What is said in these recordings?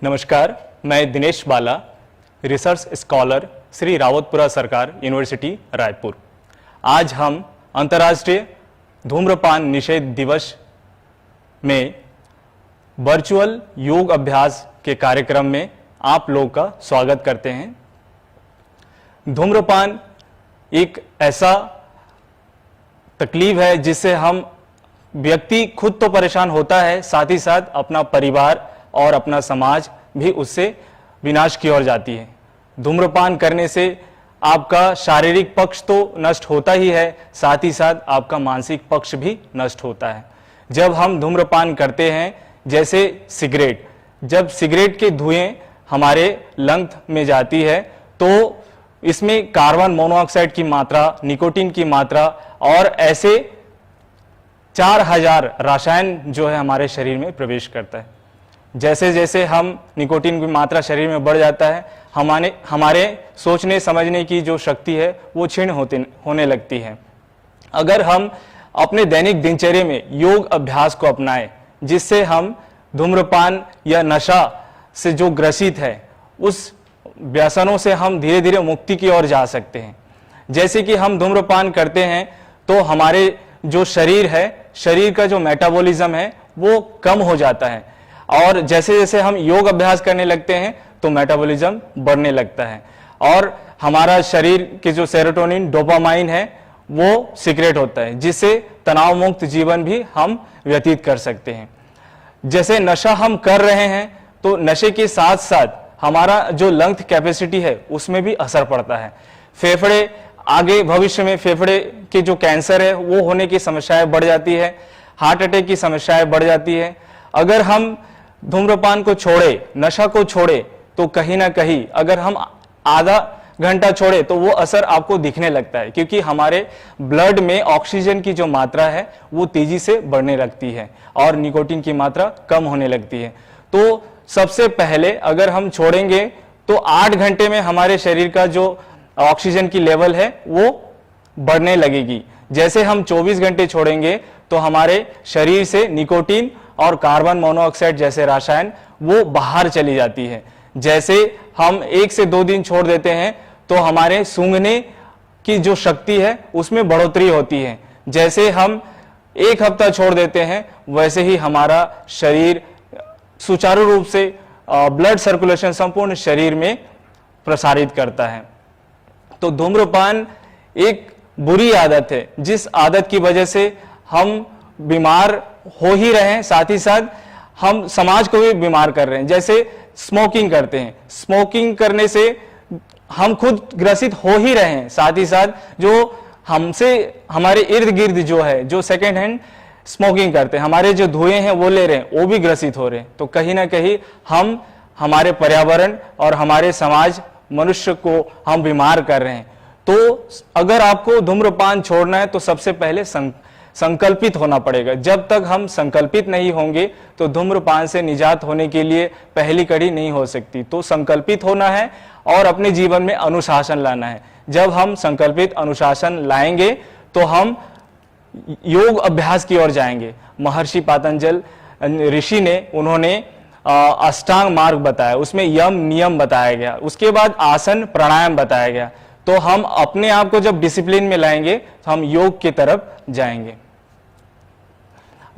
नमस्कार, मैं दिनेश बाला, research scholar, Shri Rawatpura सरकार यूनिवर्सिटी रायपुर। आज हम अंतर्राष्ट्रीय धूम्रपान निषेध दिवस में वर्चुअल योग अभ्यास के कार्यक्रम में आप लोगों का स्वागत करते हैं। धूम्रपान एक ऐसा तकलीफ है जिससे हम व्यक्ति खुद तो परेशान होता है, साथ ही साथ अपना परिवार और अपना समाज भी उससे विनाश की ओर जाती है। धूम्रपान करने से आपका शारीरिक पक्ष तो नष्ट होता ही है, साथ ही साथ आपका मानसिक पक्ष भी नष्ट होता है। जब हम धूम्रपान करते हैं, जैसे सिगरेट, जब सिगरेट के धुएं हमारे लंग में जाती है तो इसमें कार्बन मोनोऑक्साइड की मात्रा, निकोटीन की मात्रा और ऐसे 4000 रसायन जो है हमारे शरीर में प्रवेश करता है। जैसे जैसे हम निकोटीन की मात्रा शरीर में बढ़ जाता है, हमारे सोचने समझने की जो शक्ति है वो क्षीण होने लगती है। अगर हम अपने दैनिक दिनचर्या में योग अभ्यास को अपनाएं, जिससे हम धूम्रपान या नशा से जो ग्रसित है उस व्यसनों से हम धीरे धीरे मुक्ति की ओर जा सकते हैं। जैसे कि हम धूम्रपान करते हैं तो हमारे जो शरीर है, शरीर का जो मेटाबॉलिज्म है वो कम हो जाता है, और जैसे जैसे हम योग अभ्यास करने लगते हैं तो मेटाबॉलिज्म बढ़ने लगता है और हमारा शरीर के जो सेरोटोनिन, डोपामाइन है वो सीक्रेट होता है, जिससे तनाव मुक्त जीवन भी हम व्यतीत कर सकते हैं। जैसे नशा हम कर रहे हैं तो नशे के साथ साथ हमारा जो लंग कैपेसिटी है उसमें भी असर पड़ता है। फेफड़े, आगे भविष्य में फेफड़े के जो कैंसर है वो होने की समस्याएं बढ़ जाती है, हार्ट अटैक की समस्याएं बढ़ जाती है। अगर हम धूम्रपान को छोड़े, नशा को छोड़े, तो कहीं ना कहीं अगर हम आधा घंटा छोड़े तो वो असर आपको दिखने लगता है, क्योंकि हमारे ब्लड में ऑक्सीजन की जो मात्रा है वो तेजी से बढ़ने लगती है और निकोटीन की मात्रा कम होने लगती है। तो सबसे पहले अगर हम छोड़ेंगे तो 8 घंटे में हमारे शरीर का जो ऑक्सीजन की लेवल है वो बढ़ने लगेगी। जैसे हम 24 घंटे छोड़ेंगे तो हमारे शरीर से निकोटीन और कार्बन मोनोऑक्साइड जैसे रसायन वो बाहर चली जाती है। जैसे हम 1 से 2 दिन छोड़ देते हैं तो हमारे सूंघने की जो शक्ति है उसमें बढ़ोतरी होती है। जैसे हम 1 हफ्ता छोड़ देते हैं वैसे ही हमारा शरीर सुचारू रूप से ब्लड सर्कुलेशन संपूर्ण शरीर में प्रसारित करता है। तो धूम्रपान एक बुरी आदत है, जिस आदत की वजह से हम बीमार हो ही रहे हैं, साथ ही साथ हम समाज को भी बीमार कर रहे हैं। जैसे स्मोकिंग करते हैं, स्मोकिंग करने से हम खुद ग्रसित हो ही रहे हैं, साथ ही साथ जो हमसे हमारे इर्द गिर्द जो है, जो सेकेंड हैंड स्मोकिंग करते हैं, हमारे जो धुएं हैं वो ले रहे हैं, वो भी ग्रसित हो रहे हैं। तो कहीं ना कहीं हम हमारे पर्यावरण और हमारे समाज, मनुष्य को हम बीमार कर रहे हैं। तो अगर आपको धूम्रपान छोड़ना है तो सबसे पहले संकल्पित होना पड़ेगा। जब तक हम संकल्पित नहीं होंगे तो धूम्रपान से निजात होने के लिए पहली कड़ी नहीं हो सकती। तो संकल्पित होना है और अपने जीवन में अनुशासन लाना है। जब हम संकल्पित अनुशासन लाएंगे तो हम योग अभ्यास की ओर जाएंगे। महर्षि पातंजल ऋषि ने, उन्होंने अष्टांग मार्ग बताया, उसमें यम नियम बताया गया, उसके बाद आसन प्राणायाम बताया गया। तो हम अपने आप को जब डिसिप्लिन में लाएंगे तो हम योग की तरफ जाएंगे।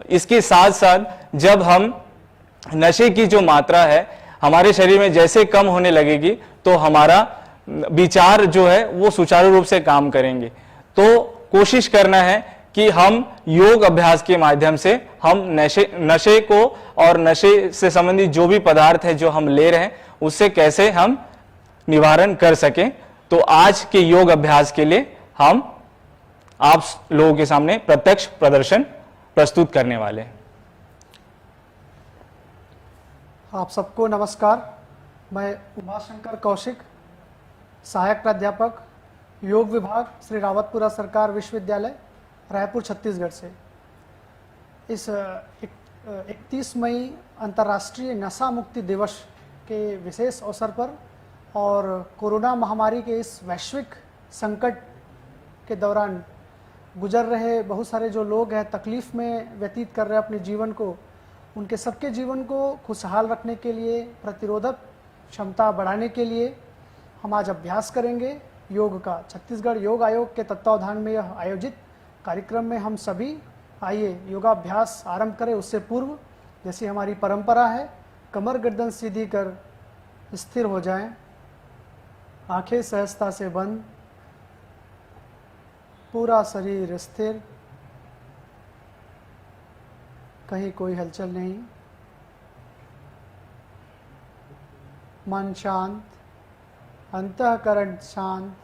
इसके साथ साथ जब हम नशे की जो मात्रा है हमारे शरीर में जैसे कम होने लगेगी तो हमारा विचार जो है वो सुचारू रूप से काम करेंगे। तो कोशिश करना है कि हम योग अभ्यास के माध्यम से हम नशे को और नशे से संबंधित जो भी पदार्थ है जो हम ले रहे हैं उससे कैसे हम निवारण कर सकें। तो आज के योग अभ्यास के लिए हम आप लोगों के सामने प्रत्यक्ष प्रदर्शन प्रस्तुत करने वाले हैं। आप सबको नमस्कार। मैं उमाशंकर कौशिक, सहायक प्राध्यापक, योग विभाग, श्री रावतपुरा सरकार विश्वविद्यालय, रायपुर, छत्तीसगढ़ से। इस 31 मई अंतर्राष्ट्रीय नशा मुक्ति दिवस के विशेष अवसर पर और कोरोना महामारी के इस वैश्विक संकट के दौरान गुजर रहे बहुत सारे जो लोग हैं, तकलीफ़ में व्यतीत कर रहे हैं अपने जीवन को, उनके सबके जीवन को खुशहाल रखने के लिए, प्रतिरोधक क्षमता बढ़ाने के लिए हम आज अभ्यास करेंगे योग का। छत्तीसगढ़ योग आयोग के तत्वावधान में यह आयोजित कार्यक्रम में हम सभी आइए योगाभ्यास आरंभ करें। उससे पूर्व जैसी हमारी परंपरा है, कमर गर्दन सीधी कर स्थिर हो जाएं, आंखें सहजता से बंद, पूरा शरीर स्थिर, कहीं कोई हलचल नहीं, मन शांत, अंतःकरण शांत।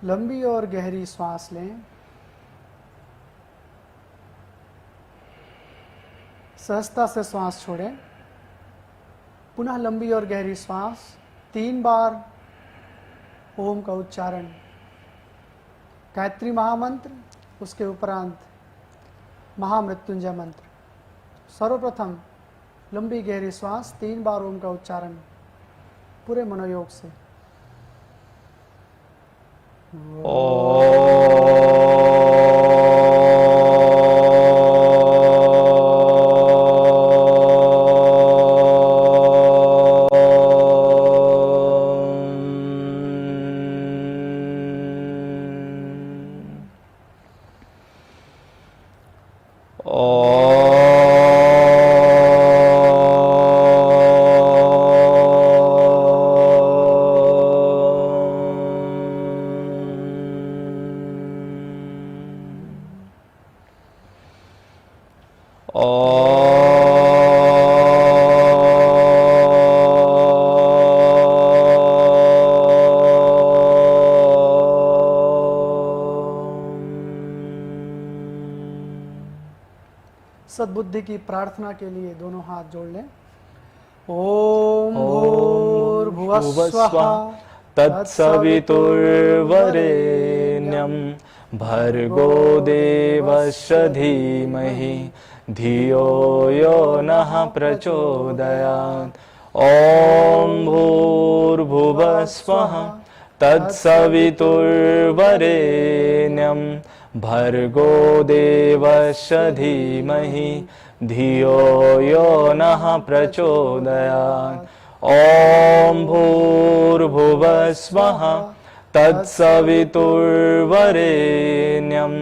लंबी और गहरी श्वास लें, सहजता से श्वास छोड़ें। पुनः लंबी और गहरी श्वास, 3 बार ओम का उच्चारण, गायत्री महामंत्र, उसके उपरांत महामृत्युंजय मंत्र। सर्वप्रथम लंबी गहरी श्वास, 3 बार ओम का उच्चारण पूरे मनोयोग से। सद्बुद्धि की प्रार्थना के लिए दोनों हाथ जोड़ लें। ओम भूर्भुवस्वः तत्सवितुर्वरेण्यं भर्गो देवस्य धीमहि धियो यो नः प्रचोदयात्। ओम भूर्भुवस्वः तत्सवितुर्वरेण्यं भर्गो देवस्य धीमहि धियो यो नः प्रचोदयात्। ओम भूर्भुवस्वः तत्सवितुर्वरेण्यं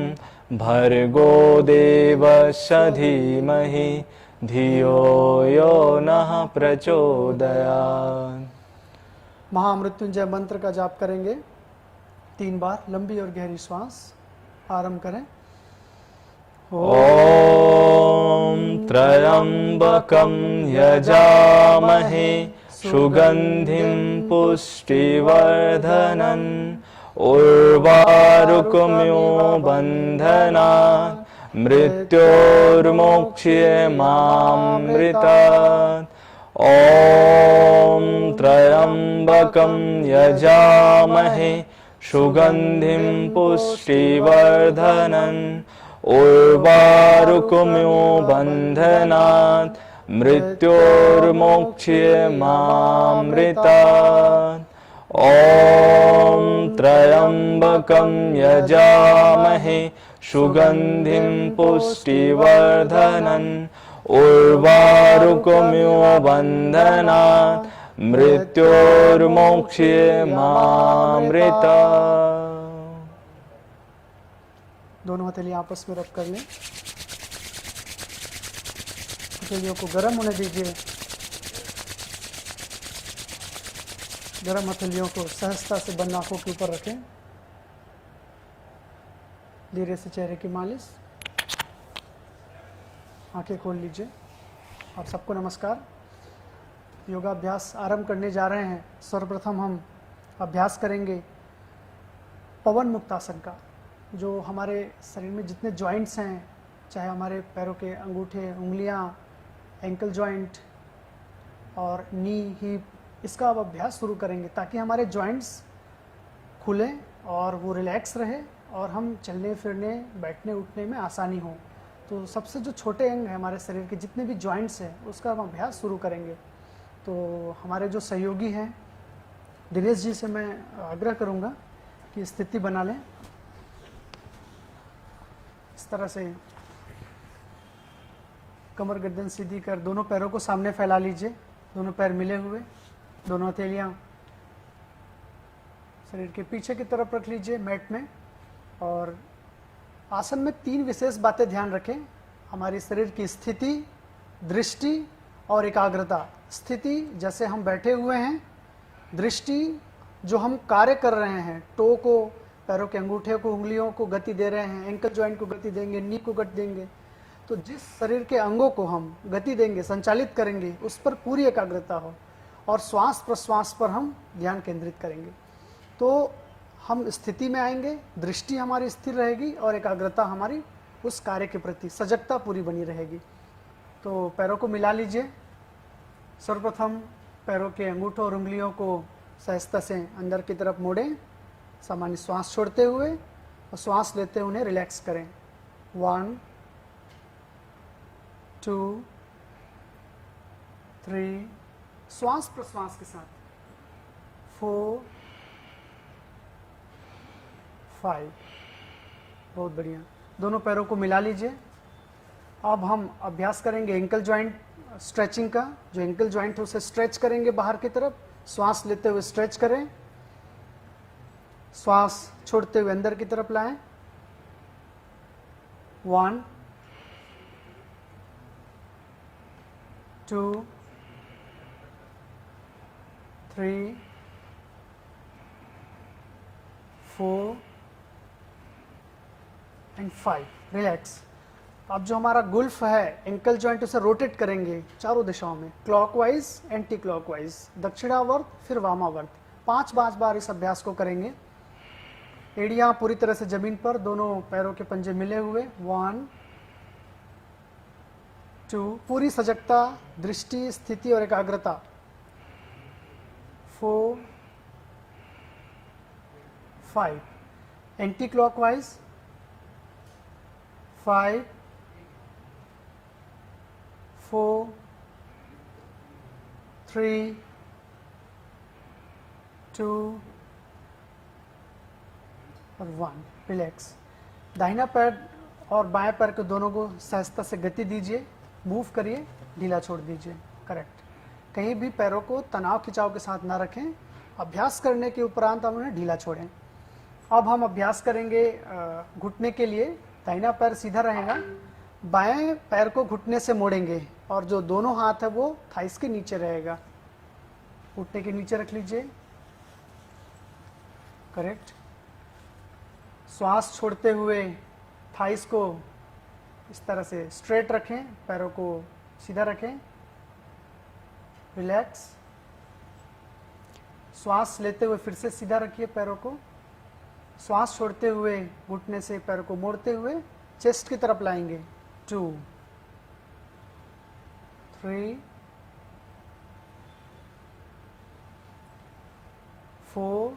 भर्गो देवस्य धीमहि धियो यो नः प्रचोदयात्। महामृत्युंजय मंत्र का जाप करेंगे 3 बार। लंबी और गहरी श्वास आरंभ करें। ओम त्र्यंबकं यजामहे सुगंधिं पुष्टिवर्धनम् उर्वारुकमिव बन्धनात् मृत्योर्मोक्ष्यमामृतात्। ओम त्र्यंबकं यजामहे सुगंधिं पुष्टिवर्धनम् उर्वारुकमिव बन्धनात् मृत्योर्मोक्ष्यमामृतात्। ओम त्र्यंबकं यजामहे सुगंधिं पुष्टिवर्धनम् उर्वारुकमिव बन्धनात् मृत्योर्मोक्ष्यमामृतात्। दोनों हथेलियां आपस में रब कर लें। हथेलियों को गर्म होने दीजिए। गर्म हथेलियों को सहजता से बंद आंखों के ऊपर रखें। धीरे से चेहरे की मालिश। आंखें खोल लीजिए। आप सबको नमस्कार। योगाभ्यास आरंभ करने जा रहे हैं। सर्वप्रथम हम अभ्यास करेंगे पवन मुक्तासन का। जो हमारे शरीर में जितने जॉइंट्स हैं, चाहे हमारे पैरों के अंगूठे, उंगलियां, एंकल जॉइंट और नी, हिप, इसका अब अभ्यास शुरू करेंगे ताकि हमारे जॉइंट्स खुलें और वो रिलैक्स रहे और हम चलने फिरने, बैठने उठने में आसानी हो। तो सबसे जो छोटे अंग हैं हमारे शरीर के, जितने भी जॉइंट्स हैं, उसका हम अभ्यास शुरू करेंगे। तो हमारे जो सहयोगी हैं दिनेश जी से मैं आग्रह करूंगा कि स्थिति बना लें। इस तरह से कमर गर्दन सीधी कर दोनों पैरों को सामने फैला लीजिए, दोनों पैर मिले हुए, दोनों हथेलियाँ शरीर के पीछे की तरफ रख लीजिए मैट में। और आसन में 3 विशेष बातें ध्यान रखें, हमारी शरीर की स्थिति, दृष्टि और एकाग्रता। स्थिति जैसे हम बैठे हुए हैं, दृष्टि जो हम कार्य कर रहे हैं, टो को, पैरों के अंगूठे को, उंगलियों को गति दे रहे हैं, एंकल जॉइंट को गति देंगे, नी को गति देंगे। तो जिस शरीर के अंगों को हम गति देंगे, संचालित करेंगे, उस पर पूरी एकाग्रता हो और श्वास प्रश्वास पर हम ध्यान केंद्रित करेंगे, तो हम स्थिति में आएंगे, दृष्टि हमारी स्थिर रहेगी और एकाग्रता हमारी उस कार्य के प्रति, सजगता पूरी बनी रहेगी। तो पैरों को मिला लीजिए। सर्वप्रथम पैरों के अंगूठों और उंगलियों को सहजता से अंदर की तरफ मोड़ें, सामान्य श्वास छोड़ते हुए और श्वास लेते हुए उन्हें रिलैक्स करें। 1 2 3, श्वास प्रश्वास के साथ 4 5। बहुत बढ़िया, दोनों पैरों को मिला लीजिए। अब हम अभ्यास करेंगे एंकल जॉइंट स्ट्रेचिंग का। जो एंकल जॉइंट है उसे स्ट्रेच करेंगे बाहर की तरफ, श्वास लेते हुए स्ट्रेच करें, श्वास छोड़ते हुए अंदर की तरफ लाएं। 1 2 3 4 एंड 5। रिलैक्स। अब जो हमारा गुल्फ है एंकल जॉइंट, उसे रोटेट करेंगे चारों दिशाओं में, क्लॉकवाइज, एंटी क्लॉकवाइज, दक्षिणावर्त फिर वामावर्त। 5 बार इस अभ्यास को करेंगे। एड़ियां पूरी तरह से जमीन पर, दोनों पैरों के पंजे मिले हुए। 1 2, पूरी सजगता, दृष्टि, स्थिति और एकाग्रता। 4 5, एंटी क्लॉकवाइज 5 4 3 2 और 1। रिलैक्स। दाहिना पैर और बाएं पैर के दोनों को सहजता से गति दीजिए, मूव करिए, ढीला छोड़ दीजिए। करेक्ट। कहीं भी पैरों को तनाव खिंचाव के साथ ना रखें। अभ्यास करने के उपरांत हम उन्हें ढीला छोड़ें। अब हम अभ्यास करेंगे घुटने के लिए। दाहिना पैर सीधा रहेगा, बाएं पैर को घुटने से मोड़ेंगे और जो दोनों हाथ है वो थाइस के नीचे रहेगा। घुटने के नीचे रख लीजिए। करेक्ट। श्वास छोड़ते हुए थाइस को इस तरह से स्ट्रेट रखें, पैरों को सीधा रखें। रिलैक्स। श्वास लेते हुए फिर से सीधा रखिए पैरों को। श्वास छोड़ते हुए घुटने से पैर को मोड़ते हुए चेस्ट की तरफ लाएंगे। 2 3 4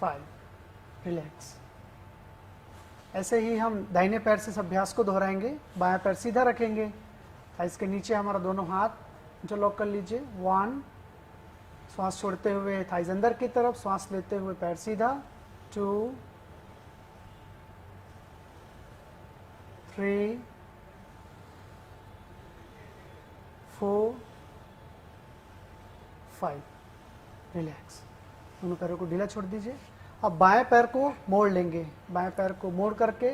5। रिलैक्स। ऐसे ही हम दाहिने पैर से इस अभ्यास को दोहराएंगे। बायां पैर सीधा रखेंगे, इसके नीचे हमारा दोनों हाथ जो लॉक कर लीजिए। 1, श्वास छोड़ते हुए थाइज अंदर की तरफ, श्वास लेते हुए पैर सीधा। 2 3 4 5। रिलैक्स। दोनों पैरों को ढीला छोड़ दीजिए। अब बाएं पैर को मोड़ लेंगे। बाएं पैर को मोड़ करके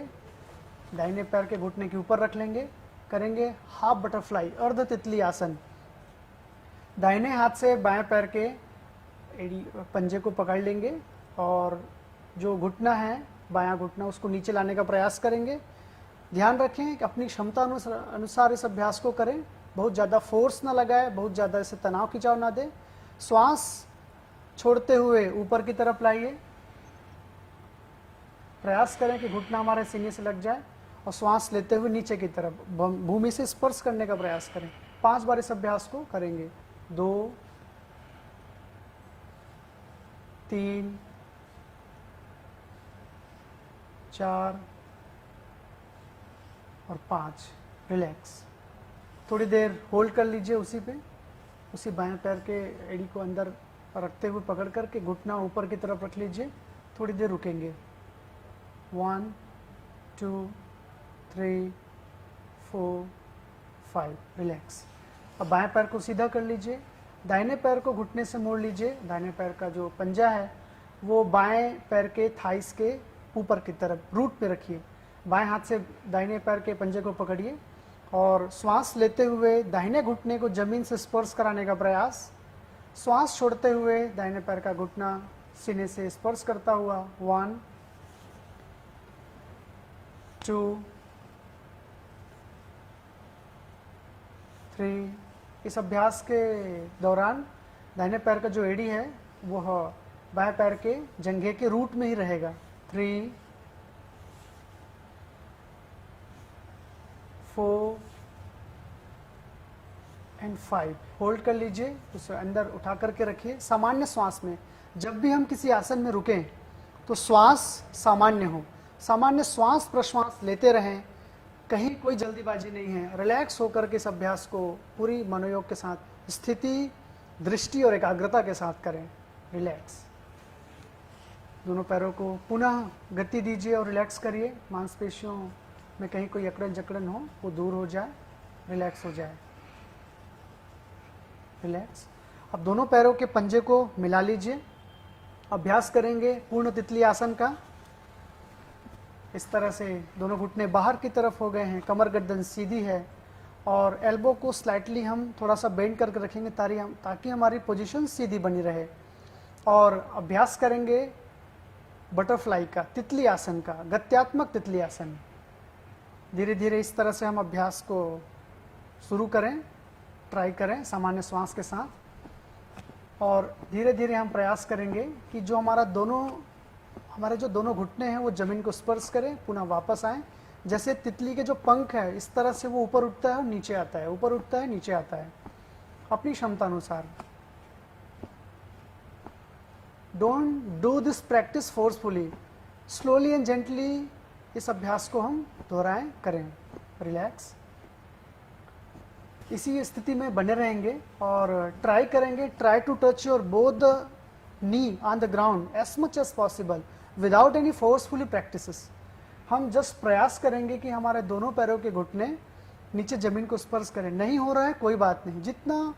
दाहिने पैर के घुटने के ऊपर रख लेंगे। करेंगे हाफ बटरफ्लाई, अर्ध तितली आसन। दाहिने हाथ से बाएं पैर के एड़ी पंजे को पकड़ लेंगे और जो घुटना है बायां घुटना, उसको नीचे लाने का प्रयास करेंगे। ध्यान रखें कि अपनी क्षमता अनुसार इस अभ्यास को करें। बहुत ज़्यादा फोर्स ना लगाए, बहुत ज़्यादा इसे तनाव खिंचाव ना दे। श्वास छोड़ते हुए ऊपर की तरफ लाइए। प्रयास करें कि घुटना हमारे सीने से लग जाए और श्वास लेते हुए नीचे की तरफ भूमि से स्पर्श करने का प्रयास करें। 5 बार इस अभ्यास को करेंगे। 2 3 4 और 5। रिलैक्स। थोड़ी देर होल्ड कर लीजिए उसी बाएं पैर के एड़ी को अंदर रखते हुए पकड़ करके घुटना ऊपर की तरफ रख लीजिए। थोड़ी देर रुकेंगे। 1 2 3 4 5, रिलैक्स। अब बाएं पैर को सीधा कर लीजिए, दाहिने पैर को घुटने से मोड़ लीजिए, दाहिने पैर का जो पंजा है वो बाएं पैर के थाइस के ऊपर की तरफ रूट पे रखिए। बाएं हाथ से दाहिने पैर के पंजे को पकड़िए और श्वास लेते हुए दाहिने घुटने को जमीन से स्पर्श कराने का प्रयास। श्वास छोड़ते हुए दाहिने पैर का घुटना सीने से स्पर्श करता हुआ 1 2 3। इस अभ्यास के दौरान दाहिने पैर का जो एड़ी है वह बाएं पैर के जंघे के रूट में ही रहेगा। 3 4 एंड 5। होल्ड कर लीजिए, उसे अंदर उठा करके रखिए। सामान्य श्वास में जब भी हम किसी आसन में रुकें तो श्वास सामान्य हो, सामान्य श्वास प्रश्वास लेते रहें, कहीं कोई जल्दीबाजी नहीं है। रिलैक्स होकर के इस अभ्यास को पूरी मनोयोग के साथ स्थिति, दृष्टि और एकाग्रता के साथ करें। रिलैक्स। दोनों पैरों को पुनः गति दीजिए और रिलैक्स करिए। मांसपेशियों में कहीं कोई अकड़न जकड़न हो वो दूर हो जाए, रिलैक्स हो जाए। रिलैक्स। अब दोनों पैरों के पंजे को मिला लीजिए। अभ्यास करेंगे पूर्ण तितली आसन का। इस तरह से दोनों घुटने बाहर की तरफ हो गए हैं, कमर गर्दन सीधी है और एल्बो को स्लाइटली हम थोड़ा सा बेंड करके रखेंगे ताकि हमारी पोजीशन सीधी बनी रहे। और अभ्यास करेंगे बटरफ्लाई का, तितली आसन का, गत्यात्मक तितली आसन। धीरे धीरे इस तरह से हम अभ्यास को शुरू करें, ट्राई करें सामान्य श्वास के साथ। और धीरे धीरे हम प्रयास करेंगे कि जो हमारे जो दोनों घुटने हैं वो जमीन को स्पर्श करें, पुनः वापस आए। जैसे तितली के जो पंख है इस तरह से वो ऊपर उठता है और नीचे आता है, ऊपर उठता है नीचे आता है, अपनी क्षमता अनुसार। Don't do this practice forcefully, slowly and gently इस अभ्यास को हम दोहराएं, करें। रिलैक्स। इसी स्थिति में बने रहेंगे और ट्राई करेंगे, try to touch your both knee on the ground as much as possible without any forcefully practices. हम जस्ट प्रयास करेंगे कि हमारे दोनों पैरों के घुटने नीचे जमीन को स्पर्श करें। नहीं हो रहा है कोई बात नहीं, जितना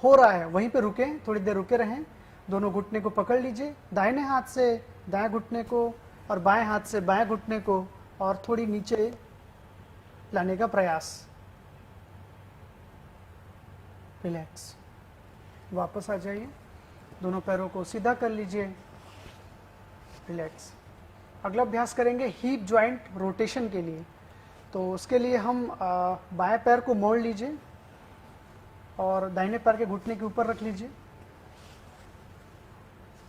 हो रहा है वहीं पे रुकें, थोड़ी देर रुके रहें। दोनों घुटने को पकड़ लीजिए, दाहिने हाथ से दाएं घुटने को और बाएं हाथ से बाएं घुटने को और थोड़ी नीचे लाने का प्रयास। रिलैक्स। वापस आ जाइए, दोनों पैरों को सीधा कर लीजिए। रिलैक्स। अगला अभ्यास करेंगे हीप जॉइंट रोटेशन के लिए। तो उसके लिए हम बाएं पैर को मोड़ लीजिए और दाहिने पैर के घुटने के ऊपर रख लीजिए,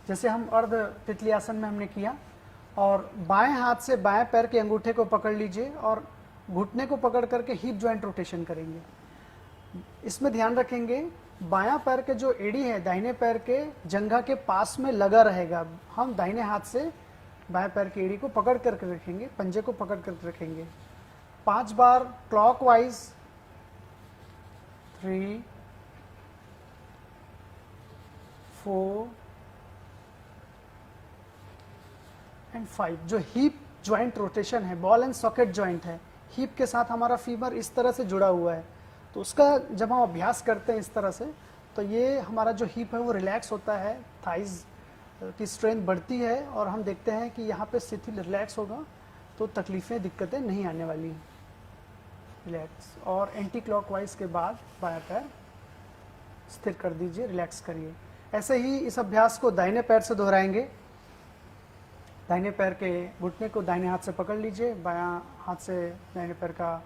जैसे हम अर्ध तितली आसन में हमने किया। और बाएं हाथ से बाएं पैर के अंगूठे को पकड़ लीजिए और घुटने को पकड़ करके हीप जॉइंट रोटेशन करेंगे। इसमें ध्यान रखेंगे बायां पैर के जो एड़ी है दाहिने पैर के जंघा के पास में लगा रहेगा। हम दाहिने हाथ से बाएं पैर की एड़ी को पकड़ करके रखेंगे, पंजे को पकड़ करके रखेंगे। 5 बार क्लॉकवाइज। 3 4 एंड 5। जो हीप ज्वाइंट रोटेशन है, बॉल एंड सॉकेट ज्वाइंट है, हीप के साथ हमारा फीमर इस तरह से जुड़ा हुआ है। तो उसका जब हम अभ्यास करते हैं इस तरह से, तो ये हमारा जो हीप है वो रिलैक्स होता है, थाइज की स्ट्रेंथ बढ़ती है और हम देखते हैं कि यहाँ पे स्थिति रिलैक्स होगा तो तकलीफ़ें, दिक्कतें नहीं आने वाली। रिलैक्स। और एंटी क्लॉकवाइज के बाद बायां पैर स्थिर कर दीजिए, रिलैक्स करिए। ऐसे ही इस अभ्यास को दाहिने पैर से दोहराएंगे। दाहिने पैर के घुटने को दाहिने हाथ से पकड़ लीजिए, बायां हाथ से दाहिने पैर का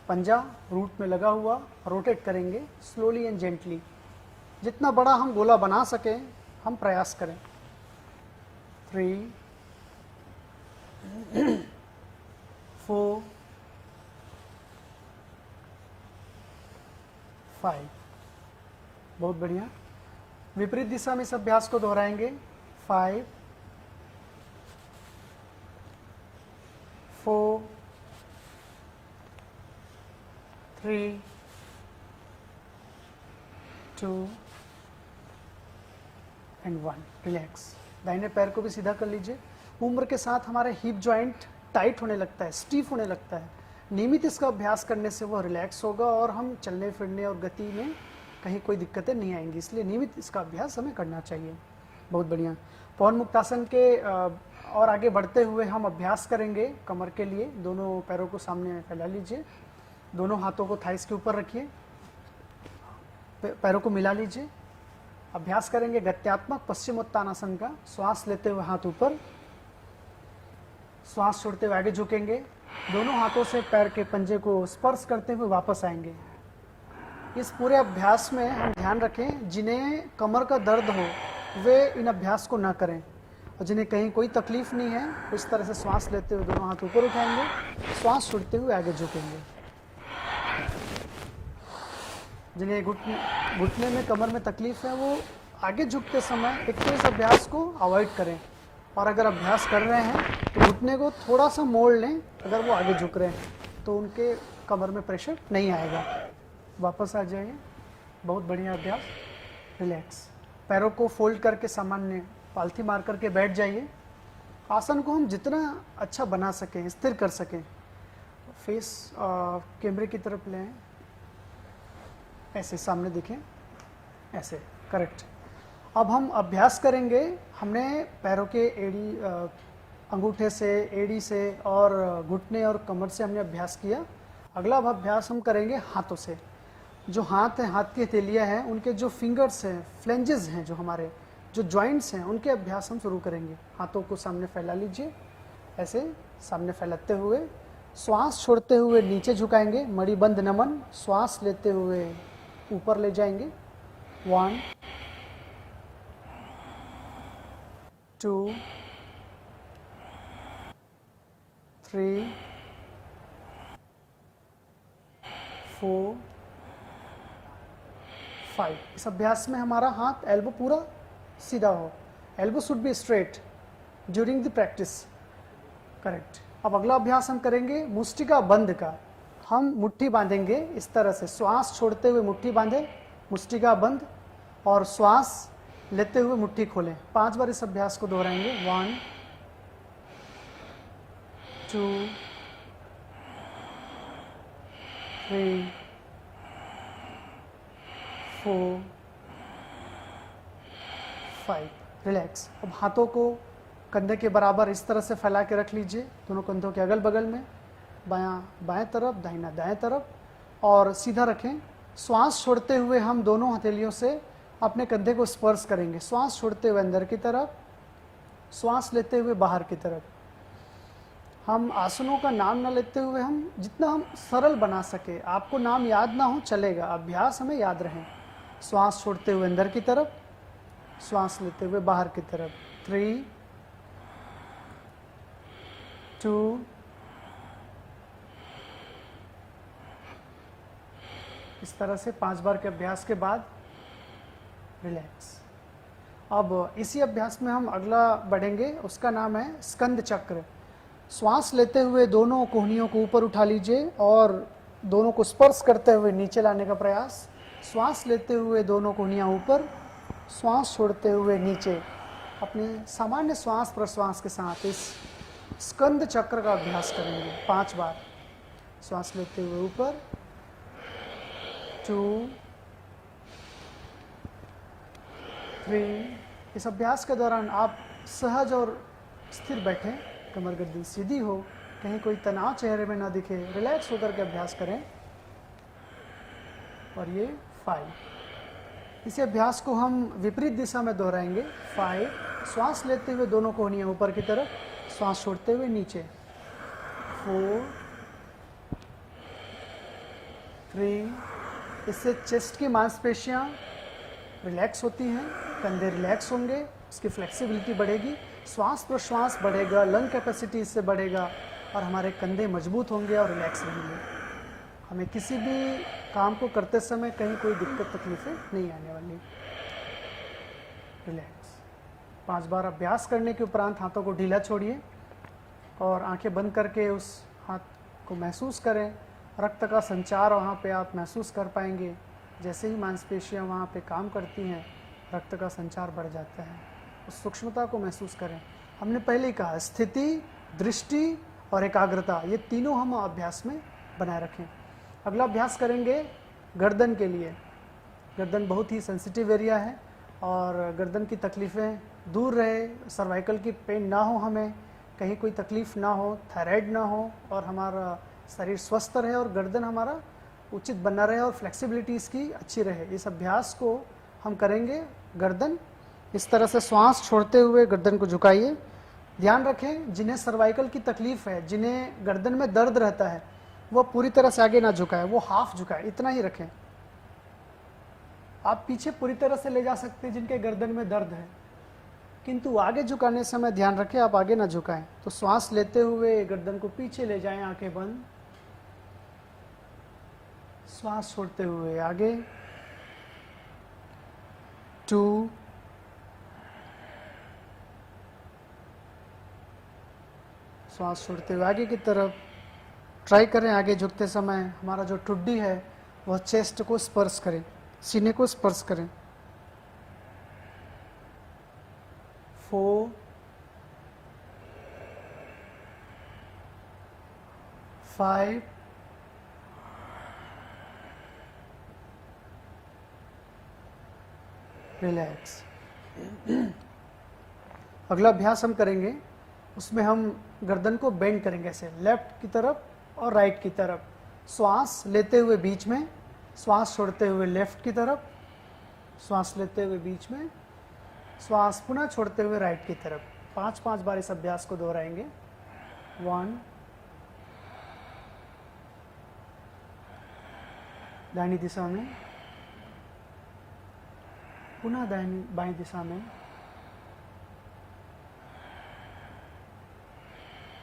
पंजा रूट में लगा हुआ रोटेट करेंगे स्लोली एंड जेंटली। जितना बड़ा हम गोला बना सकें हम प्रयास करें। 3 4 5। बहुत बढ़िया। विपरीत दिशा में इस अभ्यास को दोहराएंगे। 5 4 3 2 एंड 1। रिलैक्स। दाहिने पैर को भी सीधा कर लीजिए। उम्र के साथ हमारे हिप जॉइंट टाइट होने लगता है, स्टीफ होने लगता है। नियमित इसका अभ्यास करने से वह रिलैक्स होगा और हम चलने फिरने और गति में कहीं कोई दिक्कतें नहीं आएंगी, इसलिए नियमित इसका अभ्यास हमें करना चाहिए। बहुत बढ़िया। पवन मुक्तासन के और आगे बढ़ते हुए हम अभ्यास करेंगे कमर के लिए। दोनों पैरों को सामने फैला लीजिए, दोनों हाथों को थाइस के ऊपर रखिए, पैरों को मिला लीजिए। अभ्यास करेंगे गत्यात्मक पश्चिमोत्तानासन का। श्वास लेते हुए हाथ ऊपर, श्वास छोड़ते हुए आगे झुकेंगे, दोनों हाथों से पैर के पंजे को स्पर्श करते हुए वापस आएंगे। इस पूरे अभ्यास में हम ध्यान रखें, जिन्हें कमर का दर्द हो वे इन अभ्यास को ना करें, और जिन्हें कहीं कोई तकलीफ नहीं है इस तरह से श्वास लेते हुए दोनों हाथ ऊपर उठाएंगे, श्वास छोड़ते हुए आगे झुकेंगे। जिन्हें घुटने में कमर में तकलीफ है वो आगे झुकते समय एक तो इस अभ्यास को अवॉइड करें, और अगर अभ्यास कर रहे हैं तो घुटने को थोड़ा सा मोड़ लें। अगर वो आगे झुक रहे हैं तो उनके कमर में प्रेशर नहीं आएगा। वापस आ जाइए। बहुत बढ़िया अभ्यास। रिलैक्स। पैरों को फोल्ड करके सामान्य पालथी मार करके बैठ जाइए। आसन को हम जितना अच्छा बना सकें, स्थिर कर सकें। फेस कैमरे की तरफ लें, ऐसे सामने दिखें, ऐसे करेक्ट। अब हम अभ्यास करेंगे। हमने पैरों के एड़ी, अंगूठे से, एड़ी से और घुटने और कमर से हमने अभ्यास किया। अगला अभ्यास हम करेंगे हाथों से। जो हाथ हैं, हाथ की हथेलियाँ हैं, उनके जो फिंगर्स हैं, फ्लेंजेस हैं, जो हमारे जो जॉइंट्स हैं, उनके अभ्यास हम शुरू करेंगे। हाथों को सामने फैला लीजिए, ऐसे सामने फैलाते हुए श्वास छोड़ते हुए नीचे झुकाएंगे, मणि बंद नमन। श्वास लेते हुए ऊपर ले जाएंगे। 1 2 3 4 5। इस अभ्यास में हमारा हाथ एल्बो पूरा सीधा हो। Elbow should be straight during the practice. Correct. अब अगला अभ्यास हम करेंगे मुष्टिका बंद का। हम मुट्ठी बांधेंगे इस तरह से, श्वास छोड़ते हुए मुट्ठी बांधें, मुष्टिका बंद, और श्वास लेते हुए मुट्ठी खोलें। 5 बार इस अभ्यास को दोहराएंगे। 1 2 3 4 5। रिलैक्स। अब हाथों को कंधे के बराबर इस तरह से फैला के रख लीजिए, दोनों कंधों के अगल बगल में, बायां बाएं तरफ, दाहिना दाएं तरफ, और सीधा रखें। श्वास छोड़ते हुए हम दोनों हथेलियों से अपने कंधे को स्पर्श करेंगे। श्वास छोड़ते हुए अंदर की तरफ, श्वास लेते हुए बाहर की तरफ। हम आसनों का नाम ना लेते हुए हम जितना हम सरल बना सके, आपको नाम याद ना हो चलेगा, अभ्यास हमें याद रहे। श्वास छोड़ते हुए अंदर की तरफ, श्वास लेते हुए बाहर की तरफ। 3 2 इस तरह से 5 बार के अभ्यास के बाद रिलैक्स। अब इसी अभ्यास में हम अगला बढ़ेंगे, उसका नाम है स्कंद चक्र। श्वास लेते हुए दोनों कोहनियों को ऊपर उठा लीजिए और दोनों को स्पर्श करते हुए नीचे लाने का प्रयास। श्वास लेते हुए दोनों कोहनियाँ ऊपर, श्वास छोड़ते हुए नीचे। अपने सामान्य श्वास प्रश्वास के साथ इस स्कंद चक्र का अभ्यास करेंगे 5 बार। श्वास लेते हुए ऊपर, 2 3। इस अभ्यास के दौरान आप सहज और स्थिर बैठें, कमर गर्दन सीधी हो, कहीं कोई तनाव चेहरे में ना दिखे, रिलैक्स होकर के अभ्यास करें। और ये 5। इसी अभ्यास को हम विपरीत दिशा में दोहराएंगे। 5। श्वास लेते हुए दोनों कोहनियाँ ऊपर की तरफ, श्वास छोड़ते हुए नीचे। 4 3। इससे चेस्ट की मांसपेशियाँ रिलैक्स होती हैं, कंधे रिलैक्स होंगे, इसकी फ्लेक्सिबिलिटी बढ़ेगी, श्वास प्रश्वास बढ़ेगा, लंग कैपेसिटी इससे बढ़ेगा, और हमारे कंधे मजबूत होंगे और रिलैक्स रहेंगे। हमें किसी भी काम को करते समय कहीं कोई दिक्कत तकलीफें नहीं आने वाली। रिलैक्स। 5 बार अभ्यास करने के उपरांत हाथों को ढीला छोड़िए और आंखें बंद करके उस हाथ को महसूस करें। रक्त का संचार वहाँ पे आप महसूस कर पाएंगे। जैसे ही मांसपेशियाँ वहाँ पे काम करती हैं, रक्त का संचार बढ़ जाता है। उस सूक्ष्मता को महसूस करें। हमने पहले ही कहा, स्थिति, दृष्टि और एकाग्रता, ये तीनों हम अभ्यास में बनाए रखें। अगला अभ्यास करेंगे गर्दन के लिए। गर्दन बहुत ही सेंसिटिव एरिया है और गर्दन की तकलीफ़ें दूर रहे, सर्वाइकल की पेन ना हो, हमें कहीं कोई तकलीफ़ ना हो, थायराइड ना हो और हमारा शरीर स्वस्थ रहे और गर्दन हमारा उचित बना रहे और फ्लेक्सिबिलिटी इसकी अच्छी रहे। इस अभ्यास को हम करेंगे गर्दन। इस तरह से श्वास छोड़ते हुए गर्दन को झुकाइए। ध्यान रखें जिन्हें सर्वाइकल की तकलीफ़ है, जिन्हें गर्दन में दर्द रहता है, वो पूरी तरह से आगे ना झुकाए, वो हाफ झुकाए, इतना ही रखें। आप पीछे पूरी तरह से ले जा सकते हैं जिनके गर्दन में दर्द है, किंतु आगे झुकाने समय ध्यान रखें आप आगे ना झुकाएं। तो श्वास लेते हुए गर्दन को पीछे ले जाएं, आंखें बंद। श्वास छोड़ते हुए आगे, 2, श्वास छोड़ते हुए आगे की तरफ। ट्राई करें आगे झुकते समय हमारा जो ठुड्डी है वह चेस्ट को स्पर्श करे, सीने को स्पर्श करें। 4, 5, रिलैक्स। अगला अभ्यास हम करेंगे, उसमें हम गर्दन को बेंड करेंगे ऐसे, लेफ्ट की तरफ और राइट की तरफ। श्वास लेते हुए बीच में, श्वास छोड़ते हुए लेफ्ट की तरफ, श्वास लेते हुए बीच में, श्वास पुनः छोड़ते हुए राइट की तरफ। 5-5 बार इस अभ्यास को दोहराएंगे। 1, दाहिनी दिशा में, पुनः दाहिनी बाईं दिशा में।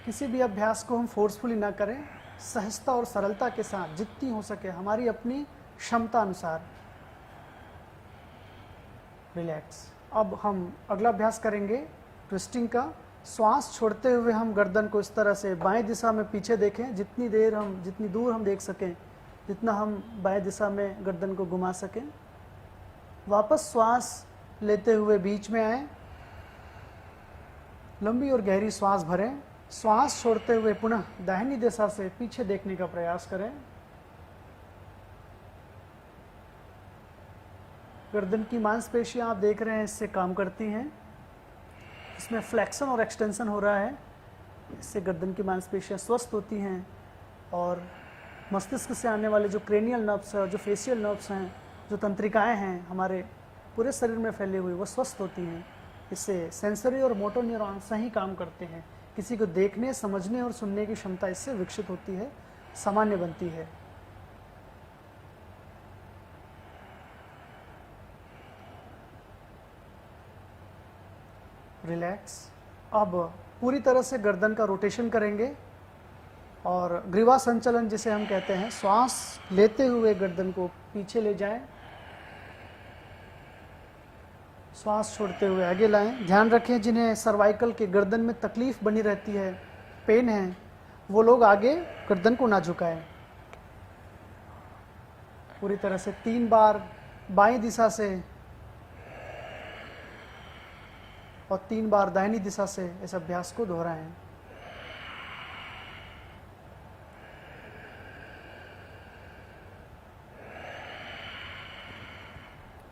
किसी भी अभ्यास को हम फोर्सफुली ना करें, सहजता और सरलता के साथ जितनी हो सके हमारी अपनी क्षमता अनुसार। रिलैक्स। अब हम अगला अभ्यास करेंगे ट्विस्टिंग का। श्वास छोड़ते हुए हम गर्दन को इस तरह से बाएं दिशा में पीछे देखें, जितनी दूर हम देख सकें, जितना हम बाएं दिशा में गर्दन को घुमा सकें। वापस श्वास लेते हुए बीच में आए, लंबी और गहरी श्वास भरें। श्वास छोड़ते हुए पुनः दाहिनी दिशा से पीछे देखने का प्रयास करें। गर्दन की मांसपेशियां आप देख रहे हैं इससे काम करती हैं, इसमें फ्लेक्शन और एक्सटेंशन हो रहा है, इससे गर्दन की मांसपेशियां स्वस्थ होती हैं और मस्तिष्क से आने वाले जो क्रेनियल नर्व्स हैं, जो फेशियल नर्व्स हैं, जो तंत्रिकाएं हैं हमारे पूरे शरीर में फैले हुए, वो स्वस्थ होती हैं। इससे सेंसरी और मोटर न्यूरॉन सही काम करते हैं। किसी को देखने, समझने और सुनने की क्षमता इससे विकसित होती है, सामान्य बनती है। रिलैक्स। अब पूरी तरह से गर्दन का रोटेशन करेंगे और ग्रीवा संचलन जिसे हम कहते हैं, श्वास लेते हुए गर्दन को पीछे ले जाएं, श्वास छोड़ते हुए आगे लाएं। ध्यान रखें जिन्हें सर्वाइकल के गर्दन में तकलीफ बनी रहती है, पेन है, वो लोग आगे गर्दन को ना झुकाएं। पूरी तरह से 3 बार बाईं दिशा से और 3 बार दाहिनी दिशा से इस अभ्यास को दोहराएं।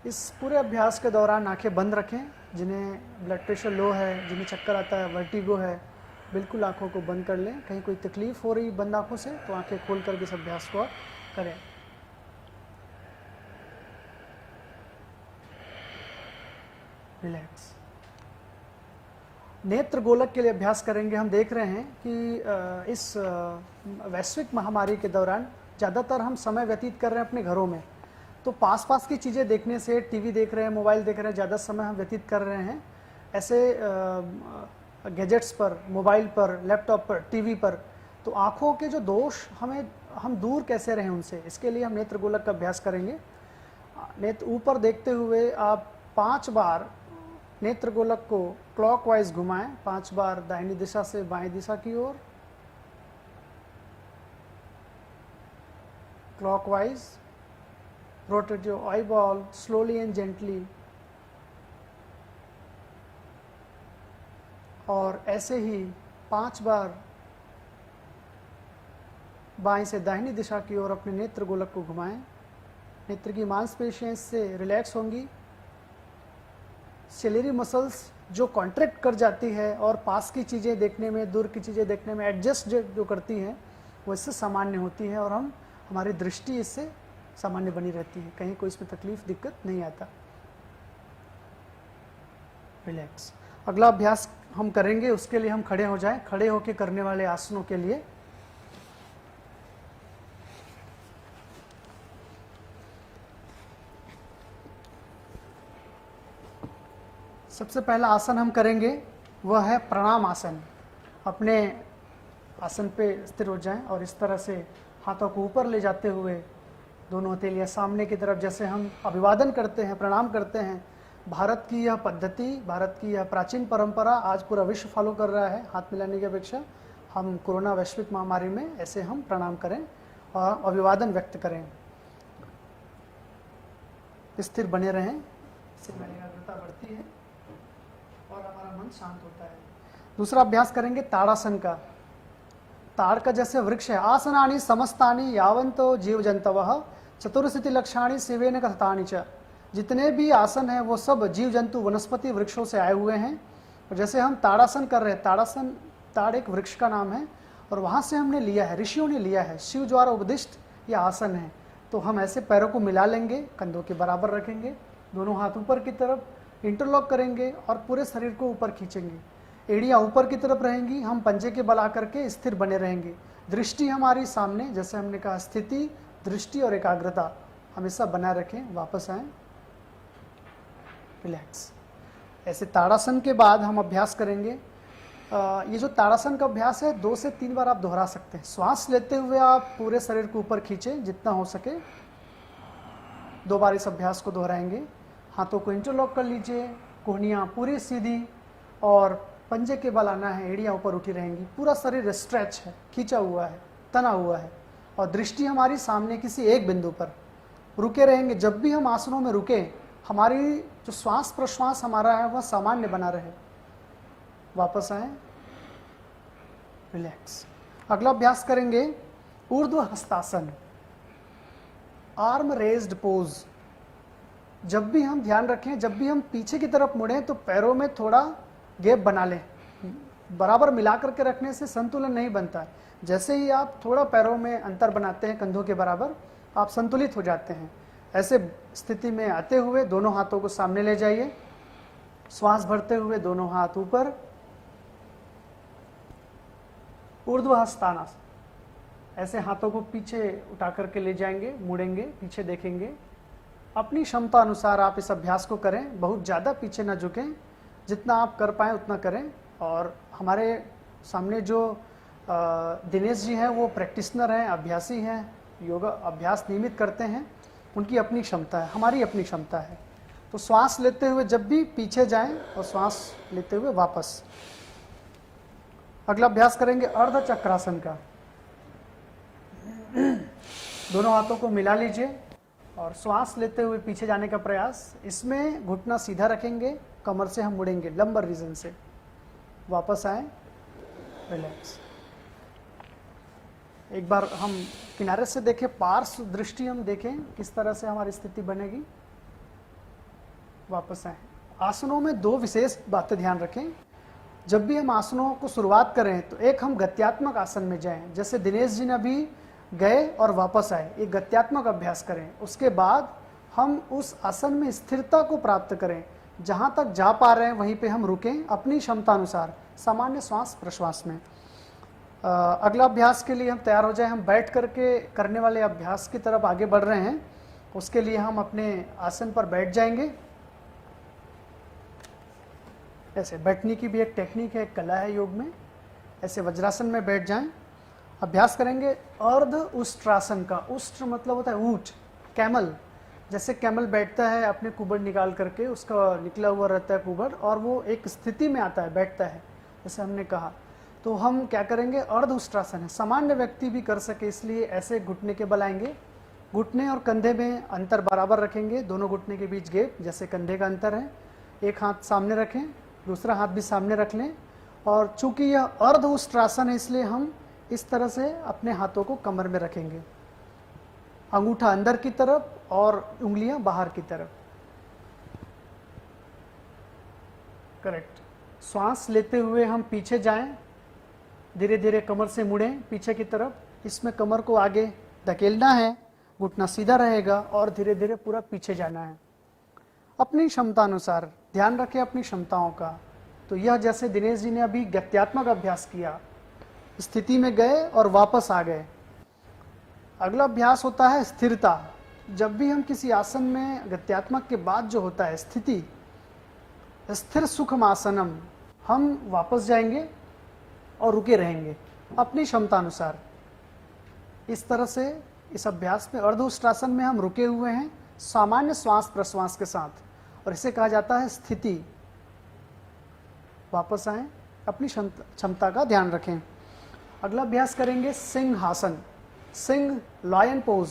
इस पूरे अभ्यास के दौरान आंखें बंद रखें। जिन्हें ब्लड प्रेशर लो है, जिन्हें चक्कर आता है, वर्टिगो है, बिल्कुल आंखों को बंद कर लें। कहीं कोई तकलीफ हो रही बंद आंखों से तो आंखें खोल कर इस अभ्यास को करें। रिलैक्स। नेत्र गोलक के लिए अभ्यास करेंगे। हम देख रहे हैं कि इस वैश्विक महामारी के दौरान ज़्यादातर हम समय व्यतीत कर रहे हैं अपने घरों में, तो पास पास की चीज़ें देखने से, टीवी देख रहे हैं, मोबाइल देख रहे हैं, ज़्यादा समय हम व्यतीत कर रहे हैं ऐसे गैजेट्स पर, मोबाइल पर, लैपटॉप पर, टीवी पर। तो आँखों के जो दोष हम दूर कैसे रहें उनसे, इसके लिए हम नेत्र गोलक का अभ्यास करेंगे। नेत्र ऊपर देखते हुए आप 5 बार नेत्र गोलक को क्लॉकवाइज घुमाएं, 5 बार दाहिनी दिशा से बाएं दिशा की ओर, clockwise. Rotate your eyeball slowly and gently। और ऐसे ही 5 बार बाएं से दाहिनी दिशा की ओर अपने नेत्र गोलक को घुमाएं। नेत्र की मांसपेशियां इससे रिलैक्स होंगी। सिलेरी मसल्स जो कॉन्ट्रैक्ट कर जाती है और पास की चीज़ें देखने में, दूर की चीज़ें देखने में एडजस्ट जो करती हैं, वो इससे सामान्य होती है और हमारी दृष्टि इससे सामान्य बनी रहती है। कहीं कोई इसमें तकलीफ, दिक्कत नहीं आता। रिलैक्स। अगला अभ्यास हम करेंगे, उसके लिए हम खड़े हो जाएं। खड़े होकर करने वाले आसनों के लिए सबसे पहला आसन हम करेंगे वह है प्रणाम आसन। अपने आसन पे स्थिर हो जाएं और इस तरह से हाथों को ऊपर ले जाते हुए दोनों हथेलियां सामने की तरफ, जैसे हम अभिवादन करते हैं, प्रणाम करते हैं। भारत की यह पद्धति, भारत की यह प्राचीन परंपरा आज पूरा विश्व फॉलो कर रहा है। हाथ मिलाने की अपेक्षा हम कोरोना वैश्विक महामारी में ऐसे हम प्रणाम करें और अभिवादन व्यक्त करें। स्थिर बने रहें, इससे हमारी एकाग्रता बढ़ती है और हमारा मन शांत होता है। दूसरा अभ्यास करेंगे ताड़ासन का। ताड़ का जैसे वृक्ष है, आसनानि समस्तानि यावंतो जीव जंतवः चतुर्स्थिति लक्षाणि शिवेन कथतानि च। जितने भी आसन हैं वो सब जीव जंतु वनस्पति वृक्षों से आए हुए हैं। और जैसे हम ताड़ासन कर रहे हैं, ताड़ासन, ताड़ एक वृक्ष का नाम है और वहाँ से हमने लिया है, ऋषियों ने लिया है, शिव द्वारा उपदिष्ट यह आसन है। तो हम ऐसे पैरों को मिला लेंगे, कंधों के बराबर रखेंगे, दोनों हाथ ऊपर की तरफ इंटरलॉक करेंगे और पूरे शरीर को ऊपर खींचेंगे। एड़ियाँ ऊपर की तरफ रहेंगी, हम पंजे के बल आकर के स्थिर बने रहेंगे। दृष्टि हमारी सामने, जैसे हमने कहा, स्थिति, दृष्टि और एकाग्रता हमेशा बनाए रखें। वापस आएं, रिलैक्स। ऐसे ताड़ासन के बाद हम अभ्यास करेंगे। ये जो ताड़ासन का अभ्यास है 2 से 3 बार आप दोहरा सकते हैं। श्वास लेते हुए आप पूरे शरीर को ऊपर खींचें जितना हो सके। 2 बार इस अभ्यास को दोहराएंगे। हाथों को इंटरलॉक कर लीजिए, कोहनियाँ पूरी सीधी और पंजे के बल आना है, एड़ियाँ ऊपर उठी रहेंगी। पूरा शरीर स्ट्रेच है, खींचा हुआ है, तना हुआ है और दृष्टि हमारी सामने किसी एक बिंदु पर रुके रहेंगे। जब भी हम आसनों में रुके, हमारी जो श्वास प्रश्वास हमारा है वह सामान्य बना रहे। वापस आए, रिलैक्स। अगला अभ्यास करेंगे ऊर्ध्व हस्तासन, आर्म रेज्ड पोज। जब भी हम ध्यान रखें, जब भी हम पीछे की तरफ मुड़ें तो पैरों में थोड़ा गैप बना लें। बराबर मिला करके रखने से संतुलन नहीं बनता है। जैसे ही आप थोड़ा पैरों में अंतर बनाते हैं कंधों के बराबर, आप संतुलित हो जाते हैं। ऐसे स्थिति में आते हुए दोनों हाथों को सामने ले जाइए, श्वास भरते हुए दोनों हाथ ऊपर, ऊर्ध्व हस्तानासन। ऐसे हाथों को पीछे उठा करके ले जाएंगे, मुड़ेंगे, पीछे देखेंगे। अपनी क्षमता अनुसार आप इस अभ्यास को करें, बहुत ज़्यादा पीछे ना झुकें, जितना आप कर पाएँ उतना करें। और हमारे सामने जो दिनेश जी हैं वो प्रैक्टिशनर हैं, अभ्यासी हैं, योगा अभ्यास नियमित करते हैं। उनकी अपनी क्षमता है, हमारी अपनी क्षमता है। तो श्वास लेते हुए जब भी पीछे जाएं और श्वास लेते हुए वापस। अगला अभ्यास करेंगे अर्ध चक्रासन का। दोनों हाथों को मिला लीजिए और श्वास लेते हुए पीछे जाने का प्रयास। इसमें घुटना सीधा रखेंगे, कमर से हम मुड़ेंगे लंबर रीजन से। वापस आए, रिलैक्स। एक बार हम किनारे से देखें, पार्श्व दृष्टि हम देखें किस तरह से हमारी स्थिति बनेगी। वापस आए। आसनों में 2 विशेष बातें ध्यान रखें। जब भी हम आसनों को शुरुआत करें तो एक हम गत्यात्मक आसन में जाएं, जैसे दिनेश जी ने अभी गए और वापस आए, एक गत्यात्मक अभ्यास करें। उसके बाद हम उस आसन में स्थिरता को प्राप्त करें। जहाँ तक जा पा रहे हैं वहीं पे हम रुकें अपनी क्षमता अनुसार, सामान्य श्वास प्रश्वास में। अगला अभ्यास के लिए हम तैयार हो जाए। हम बैठ करके करने वाले अभ्यास की तरफ आगे बढ़ रहे हैं। उसके लिए हम अपने आसन पर बैठ जाएंगे। ऐसे बैठने की भी एक टेक्निक है, एक कला है योग में। ऐसे वज्रासन में बैठ जाएं। अभ्यास करेंगे अर्ध उष्ट्रासन का। उष्ट्र मतलब होता है ऊंट, कैमल। जैसे कैमल बैठता है अपने कुबड़ निकाल करके, उसका निकला हुआ रहता है कुबड़, और वो एक स्थिति में आता है, बैठता है, जैसे हमने कहा। तो हम क्या करेंगे, अर्ध उष्ट्रासन है, सामान्य व्यक्ति भी कर सके, इसलिए ऐसे घुटने के बल आएंगे। घुटने और कंधे में अंतर बराबर रखेंगे, दोनों घुटने के बीच गैप जैसे कंधे का अंतर है। एक हाथ सामने रखें, दूसरा हाथ भी सामने रख लें। और चूंकि यह अर्ध उष्ट्रासन है इसलिए हम इस तरह से अपने हाथों को कमर में रखेंगे, अंगूठा अंदर की तरफ और उंगलियां बाहर की तरफ। करेक्ट। श्वास लेते हुए हम पीछे जाएं, धीरे धीरे कमर से मुड़ें पीछे की तरफ। इसमें कमर को आगे धकेलना है, घुटना सीधा रहेगा और धीरे धीरे पूरा पीछे जाना है अपनी क्षमता अनुसार। ध्यान रखें अपनी क्षमताओं का। तो यह जैसे दिनेश जी ने अभी गत्यात्मक अभ्यास किया, स्थिति में गए और वापस आ गए। अगला अभ्यास होता है स्थिरता। जब भी हम किसी आसन में गत्यात्मक के बाद जो होता है स्थिति, स्थिर सुखम आसनम, हम वापस जाएंगे और रुके रहेंगे अपनी क्षमता अनुसार। इस तरह से इस अभ्यास में अर्धउष्ट्रासन में हम रुके हुए हैं सामान्य श्वास प्रश्वास के साथ, और इसे कहा जाता है स्थिति। वापस आएं, अपनी क्षमता का ध्यान रखें। अगला अभ्यास करेंगे सिंहासन। Singh lion pose.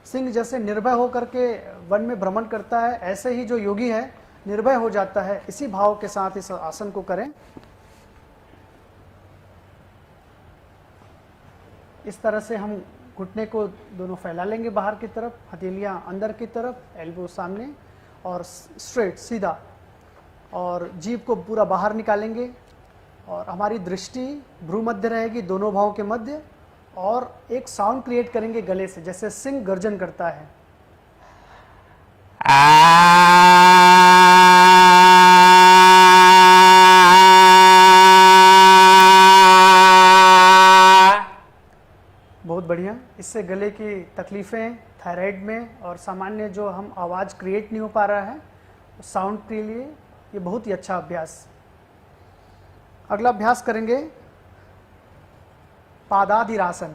सिंह जैसे निर्भय होकर के वन में भ्रमण करता है, ऐसे ही जो योगी है निर्भय हो जाता है। इसी भाव के साथ इस आसन को करें। इस तरह से हम घुटने को दोनों फैला लेंगे बाहर की तरफ, हथेलियां अंदर की तरफ, एल्बो सामने और स्ट्रेट सीधा, और जीभ को पूरा बाहर निकालेंगे और हमारी दृष्टि भ्रू मध्य रहेगी, दोनों भावों के मध्य, और एक साउंड क्रिएट करेंगे गले से, जैसे सिंह गर्जन करता है। बहुत बढ़िया। इससे गले की तकलीफें थायराइड में और सामान्य जो हम आवाज़ क्रिएट नहीं हो पा रहा है, साउंड के लिए ये बहुत ही अच्छा अभ्यास। अगला अभ्यास करेंगे पादादिरासन।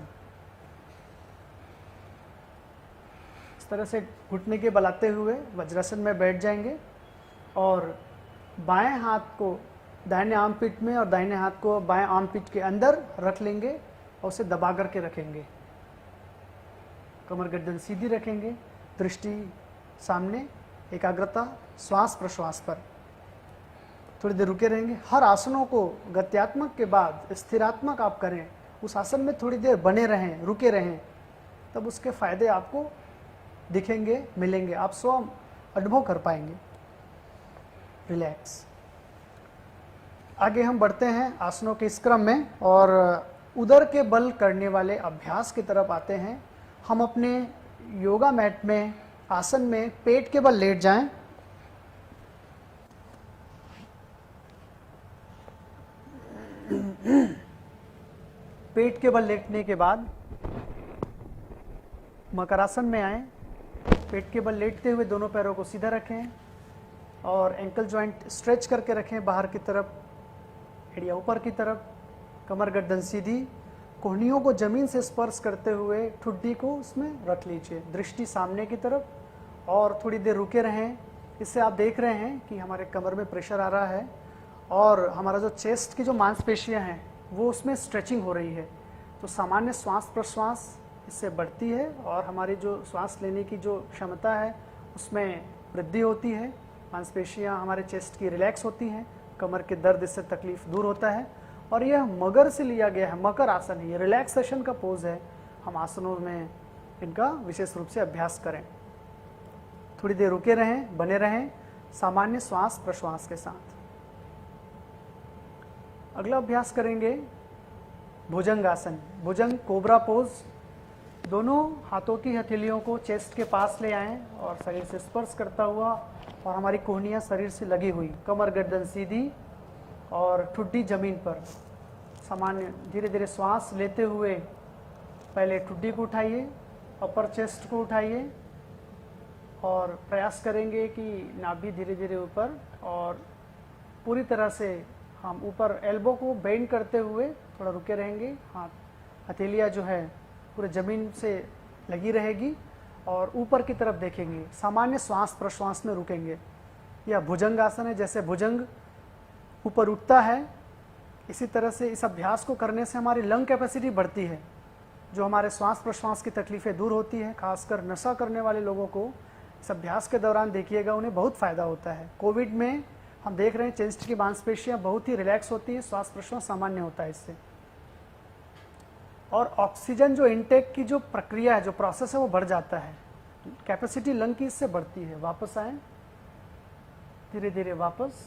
इस तरह से घुटने के बलाते हुए वज्रासन में बैठ जाएंगे और बाएं हाथ को दाहिने आर्मपिट में और दाहिने हाथ को बाएं आर्मपिट के अंदर रख लेंगे और उसे दबा करके रखेंगे। कमर गर्दन सीधी रखेंगे, दृष्टि सामने, एकाग्रता श्वास प्रश्वास पर। थोड़ी देर रुके रहेंगे। हर आसनों को गत्यात्मक के बाद स्थिरात्मक आप करें, उस आसन में थोड़ी देर बने रहें, रुके रहें, तब उसके फायदे आपको दिखेंगे, मिलेंगे, आप स्व अनुभव कर पाएंगे। रिलैक्स। आगे हम बढ़ते हैं आसनों के इस क्रम में और उदर के बल करने वाले अभ्यास की तरफ आते हैं। हम अपने योगा मैट में आसन में पेट के बल लेट जाएं। पेट के बल लेटने के बाद मकरासन में आएं। पेट के बल लेटते हुए दोनों पैरों को सीधा रखें और एंकल जॉइंट स्ट्रेच करके रखें बाहर की तरफ, एड़िया ऊपर की तरफ, कमर गर्दन सीधी, कोहनियों को जमीन से स्पर्श करते हुए ठुड्डी को उसमें रख लीजिए, दृष्टि सामने की तरफ, और थोड़ी देर रुके रहें। इससे आप देख रहे हैं कि हमारे कमर में प्रेशर आ रहा है और हमारा जो चेस्ट की जो मांसपेशियां हैं वो उसमें स्ट्रेचिंग हो रही है। तो सामान्य श्वास प्रश्वास इससे बढ़ती है और हमारी जो श्वास लेने की जो क्षमता है उसमें वृद्धि होती है। मांसपेशियां हमारे चेस्ट की रिलैक्स होती हैं, कमर के दर्द इससे तकलीफ दूर होता है। और यह मगर से लिया गया है, मकर आसन है, ये रिलैक्सेशन का पोज है। हम आसनों में इनका विशेष रूप से अभ्यास करें। थोड़ी देर रुके रहें, बने रहें सामान्य श्वास प्रश्वास के साथ। अगला अभ्यास करेंगे भुजंग आसन। भुजंग कोबरा पोज। दोनों हाथों की हथेलियों को चेस्ट के पास ले आएं और शरीर से स्पर्श करता हुआ, और हमारी कोहनियां शरीर से लगी हुई, कमर गर्दन सीधी और ठुड्डी जमीन पर। सामान्य धीरे धीरे श्वास लेते हुए पहले ठुड्डी को उठाइए, अपर चेस्ट को उठाइए और प्रयास करेंगे कि नाभि धीरे धीरे ऊपर, और पूरी तरह से हम ऊपर एल्बो को बेंड करते हुए थोड़ा रुके रहेंगे। हाथ हथेलियाँ जो है पूरे ज़मीन से लगी रहेगी और ऊपर की तरफ देखेंगे। सामान्य श्वास प्रश्वास में रुकेंगे। यह भुजंग आसन है। जैसे भुजंग ऊपर उठता है, इसी तरह से इस अभ्यास को करने से हमारी लंग कैपेसिटी बढ़ती है, जो हमारे श्वास प्रश्वास की तकलीफ़ें दूर होती है। खासकर नशा करने वाले लोगों को इस अभ्यास के दौरान देखिएगा, उन्हें बहुत फ़ायदा होता है। कोविड में हम देख रहे हैं चेस्ट की मांसपेशियां बहुत ही रिलैक्स होती है, श्वास प्रश्वास सामान्य होता है इससे। और ऑक्सीजन जो इनटेक की जो प्रक्रिया है, जो प्रोसेस है, वो बढ़ जाता है। कैपेसिटी लंग की इससे बढ़ती है। वापस आए, धीरे धीरे वापस,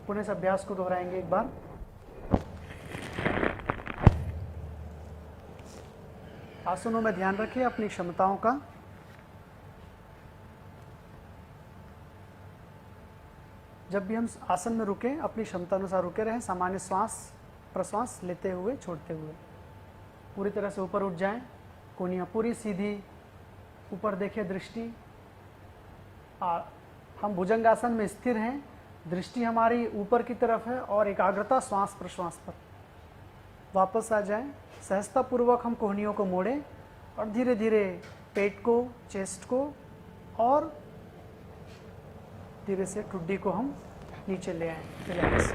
पुनः इस अभ्यास को दोहराएंगे एक बार। आसनों में ध्यान रखें अपनी क्षमताओं का। जब भी हम आसन में रुकें, अपनी क्षमता अनुसार रुके रहें। सामान्य श्वास प्रश्वास लेते हुए छोड़ते हुए पूरी तरह से ऊपर उठ जाएं। कोहनियाँ पूरी सीधी, ऊपर देखें दृष्टि। हम भुजंगासन में स्थिर हैं, दृष्टि हमारी ऊपर की तरफ है और एकाग्रता श्वास प्रश्वास पर। वापस आ जाएं, सहजता पूर्वक हम कोहनियों को मोड़ें और धीरे धीरे पेट को, चेस्ट को और धीरे से ठुड्डी को हम नीचे ले आएं। रिलैक्स।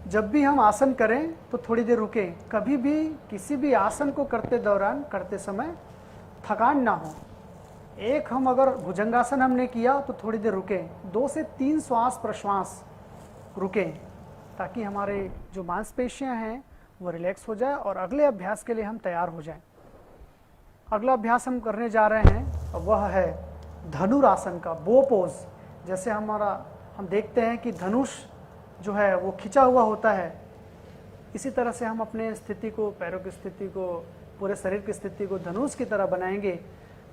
जब भी हम आसन करें तो थोड़ी देर रुकें। कभी भी किसी भी आसन को करते समय थकान ना हो। एक हम अगर भुजंगासन हमने किया तो थोड़ी देर रुकें, 2 से 3 श्वास प्रश्वास रुकें, ताकि हमारे जो मांसपेशियां हैं वो रिलैक्स हो जाए और अगले अभ्यास के लिए हम तैयार हो जाएं। अगला अभ्यास हम करने जा रहे हैं वह है धनुरासन का, बो पोज। जैसे हम देखते हैं कि धनुष जो है वो खिंचा हुआ होता है, इसी तरह से हम अपने स्थिति को, पैरों की स्थिति को, पूरे शरीर की स्थिति को धनुष की तरह बनाएंगे।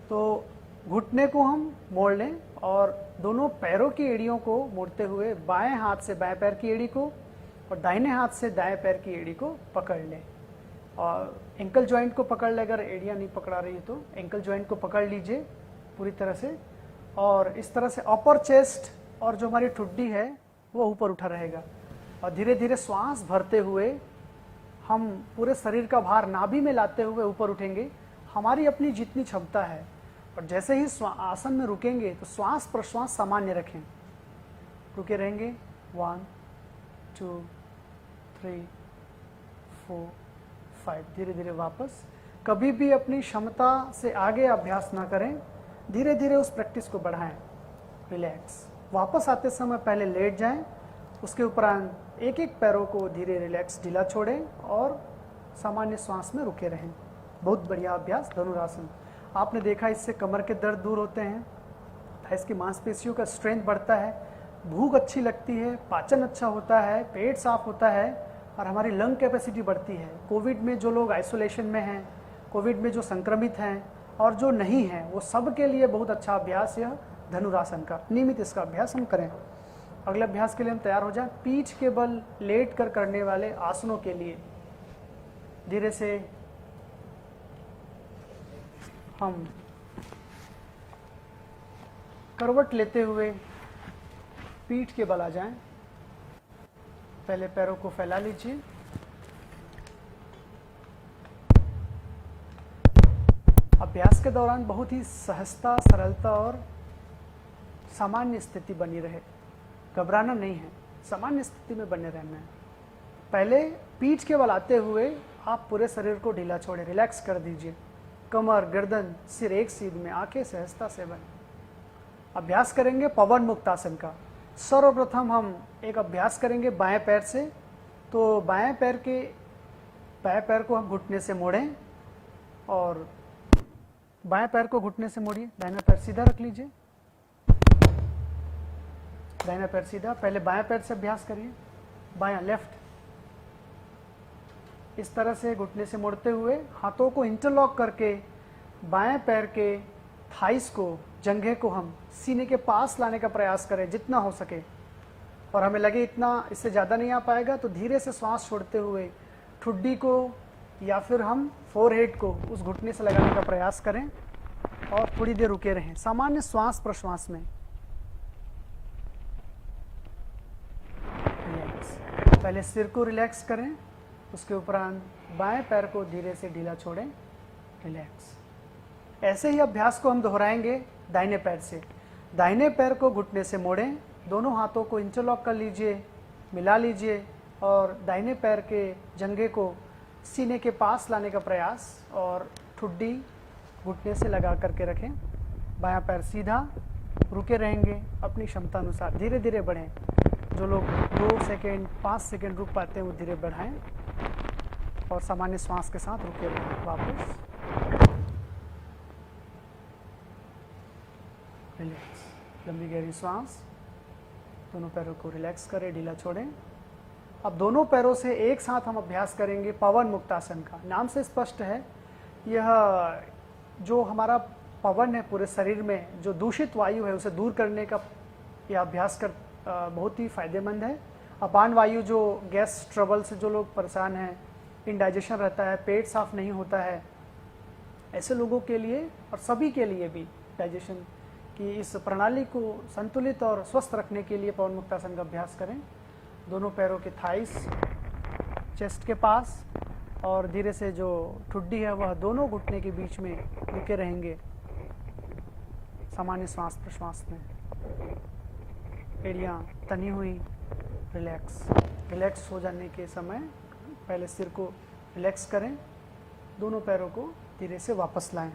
तो घुटने को हम मोड़ लें और दोनों पैरों की एड़ियों को मोड़ते हुए बाएं हाथ से बाएं पैर की एड़ी को और दाहिने हाथ से दाएं पैर की एड़ी को पकड़ लें। और एंकल जॉइंट को पकड़ ले, अगर एड़ियाँ नहीं पकड़ा रही है तो एंकल जॉइंट को पकड़ लीजिए पूरी तरह से। और इस तरह से अपर चेस्ट और जो हमारी ठुड्डी है वो ऊपर उठा रहेगा। और धीरे धीरे श्वास भरते हुए हम पूरे शरीर का भार नाभि में लाते हुए ऊपर उठेंगे, हमारी अपनी जितनी क्षमता है। और जैसे ही आसन में रुकेंगे तो श्वास प्रश्वास सामान्य रखें। रुके रहेंगे, 1 2 3 4 5। धीरे धीरे वापस। कभी भी अपनी क्षमता से आगे अभ्यास ना करें, धीरे धीरे उस प्रैक्टिस को बढ़ाएं। रिलैक्स। वापस आते समय पहले लेट जाएं, उसके उपरांत एक एक पैरों को धीरे रिलैक्स ढीला छोड़ें और सामान्य श्वास में रुके रहें। बहुत बढ़िया अभ्यास धनुरासन। आपने देखा इससे कमर के दर्द दूर होते हैं, इसकी मांसपेशियों का स्ट्रेंथ बढ़ता है, भूख अच्छी लगती है, पाचन अच्छा होता है, पेट साफ होता है और हमारी लंग कैपेसिटी बढ़ती है। कोविड में जो लोग आइसोलेशन में हैं, कोविड में जो संक्रमित हैं और जो नहीं हैं, वो सब के लिए बहुत अच्छा अभ्यास यह धनुरासन का। नियमित इसका अभ्यास हम करें। अगले अभ्यास के लिए हम तैयार हो जाएं। पीठ के बल लेट कर करने वाले आसनों के लिए धीरे से हम करवट लेते हुए पीठ के बल आ जाएं। पहले पैरों को फैला लीजिए। अभ्यास के दौरान बहुत ही सहजता, सरलता और सामान्य स्थिति बनी रहे। घबराना नहीं है, सामान्य स्थिति में बने रहना है। पहले पीठ के बल आते हुए आप पूरे शरीर को ढीला छोड़े, रिलैक्स कर दीजिए। कमर, गर्दन, सिर एक सीध में, आंखें सहजता से बंद। अभ्यास करेंगे पवन मुक्तासन का। सर्वप्रथम हम एक अभ्यास करेंगे बाएं पैर से। तो बाएं पैर को हम घुटने से मोड़ें और बाएं पैर को घुटने से मोड़िए। दाहिना पैर सीधा रख लीजिए। दाहिना पैर सीधा। पहले बाएं पैर से अभ्यास करिए। बायां, लेफ्ट। इस तरह से घुटने से मोड़ते हुए हाथों को इंटरलॉक करके बाएं पैर के थाइस को, जंघे को हम सीने के पास लाने का प्रयास करें जितना हो सके। और हमें लगे इतना, इससे ज़्यादा नहीं आ पाएगा तो धीरे से श्वास छोड़ते हुए ठुड्डी को या फिर हम फोरहेड को उस घुटने से लगाने का प्रयास करें और थोड़ी देर रुके रहें सामान्य श्वास प्रश्वास में। पहले सिर को रिलैक्स करें, उसके उपरांत बाएं पैर को धीरे से ढीला छोड़ें, रिलैक्स। ऐसे ही अभ्यास को हम दोहराएंगे दाहिने पैर से। दाहिने पैर को घुटने से मोड़ें, दोनों हाथों को इंटरलॉक कर लीजिए, मिला लीजिए और दाहिने पैर के जंघे को सीने के पास लाने का प्रयास और ठुड्डी घुटने से लगा करके रखें। बायां पैर सीधा, रुके रहेंगे अपनी क्षमता अनुसार। धीरे धीरे बढ़ें। जो लोग 2 सेकेंड 5 सेकेंड रुक पाते हैं वो धीरे बढ़ाएं। और सामान्य श्वास के साथ रुके रहें। वापस रिलैक्स, लंबी गहरी श्वास, दोनों पैरों को रिलैक्स करें, ढीला छोड़ें। अब दोनों पैरों से एक साथ हम अभ्यास करेंगे पवन मुक्तासन का। नाम से स्पष्ट है, यह जो हमारा पवन है पूरे शरीर में, जो दूषित वायु है उसे दूर करने का यह अभ्यास बहुत ही फायदेमंद है। अपान वायु, जो गैस ट्रबल से जो लोग परेशान हैं, इंडाइजेशन रहता है, पेट साफ नहीं होता है, ऐसे लोगों के लिए और सभी के लिए भी डाइजेशन की इस प्रणाली को संतुलित और स्वस्थ रखने के लिए पवन मुक्तासन का अभ्यास करें। दोनों पैरों के थाइस चेस्ट के पास और धीरे से जो ठुड्डी है वह दोनों घुटने के बीच में रुके रहेंगे सामान्य श्वास प्रश्वास में। एड़ियाँ तनी हुई, रिलैक्स हो जाने के समय पहले सिर को रिलैक्स करें, दोनों पैरों को धीरे से वापस लाएं,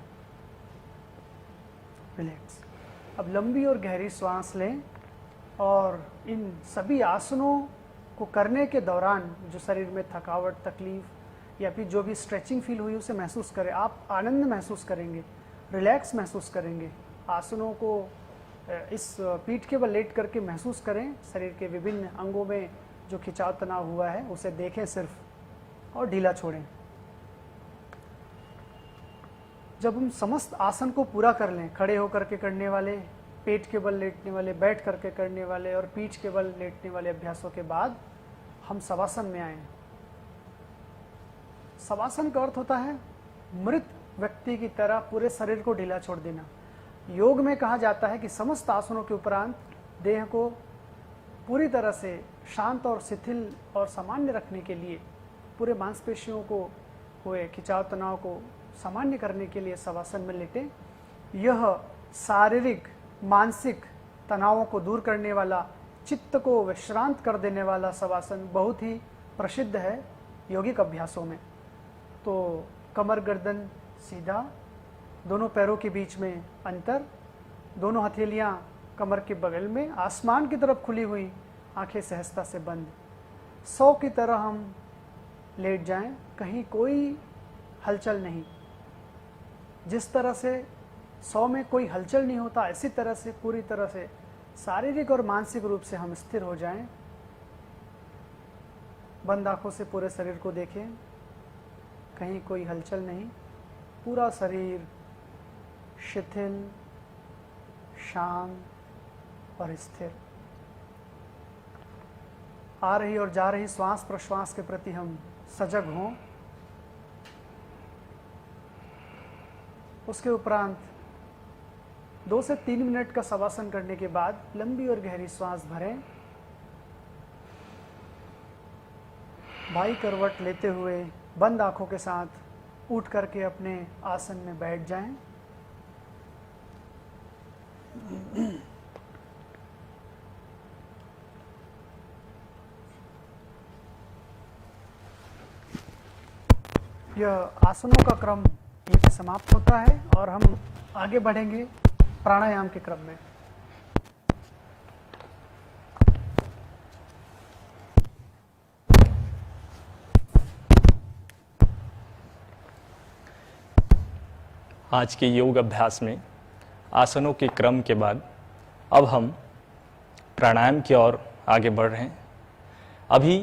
रिलैक्स। अब लंबी और गहरी श्वास लें और इन सभी आसनों को करने के दौरान जो शरीर में थकावट, तकलीफ या फिर जो भी स्ट्रेचिंग फील हुई उसे महसूस करें। आप आनंद महसूस करेंगे, रिलैक्स महसूस करेंगे। आसनों को इस पीठ के बल लेट करके महसूस करें, शरीर के विभिन्न अंगों में जो खिंचाव तनाव हुआ है उसे देखें सिर्फ और ढीला छोड़ें। जब हम समस्त आसन को पूरा कर लें, खड़े होकर के करने वाले, पेट के बल लेटने वाले, बैठ करके करने वाले और पीठ के बल लेटने वाले अभ्यासों के बाद हम शवासन में आए। शवासन का अर्थ होता है मृत व्यक्ति की तरह पूरे शरीर को ढीला छोड़ देना। योग में कहा जाता है कि समस्त आसनों के उपरांत देह को पूरी तरह से शांत और शिथिल और सामान्य रखने के लिए, पूरे मांसपेशियों को हुए खिंचाव तनाव को सामान्य करने के लिए शवासन में लेटे। यह शारीरिक मानसिक तनावों को दूर करने वाला, चित्त को विश्रांत कर देने वाला शवासन बहुत ही प्रसिद्ध है यौगिक अभ्यासों में। तो कमर गर्दन सीधा, दोनों पैरों के बीच में अंतर, दोनों हथेलियां कमर के बगल में, आसमान की तरफ खुली हुई, आंखें सहजता से बंद। 100 की तरह हम लेट जाएं, कहीं कोई हलचल नहीं। जिस तरह से 100 में कोई हलचल नहीं होता, इसी तरह से पूरी तरह से शारीरिक और मानसिक रूप से हम स्थिर हो जाएं। बंद आंखों से पूरे शरीर को देखें, कहीं कोई हलचल नहीं, पूरा शरीर शिथिल, शांत और स्थिर। आ रही और जा रही श्वास प्रश्वास के प्रति हम सजग हों। उसके उपरांत 2 से 3 मिनट का शवासन करने के बाद लंबी और गहरी श्वास भरें। बाई करवट लेते हुए बंद आंखों के साथ उठ करके अपने आसन में बैठ जाएं। यह आसनों का क्रम यहीं समाप्त होता है और हम आगे बढ़ेंगे प्राणायाम के क्रम में। आज के योग अभ्यास में आसनों के क्रम के बाद अब हम प्राणायाम की ओर आगे बढ़ रहे हैं। अभी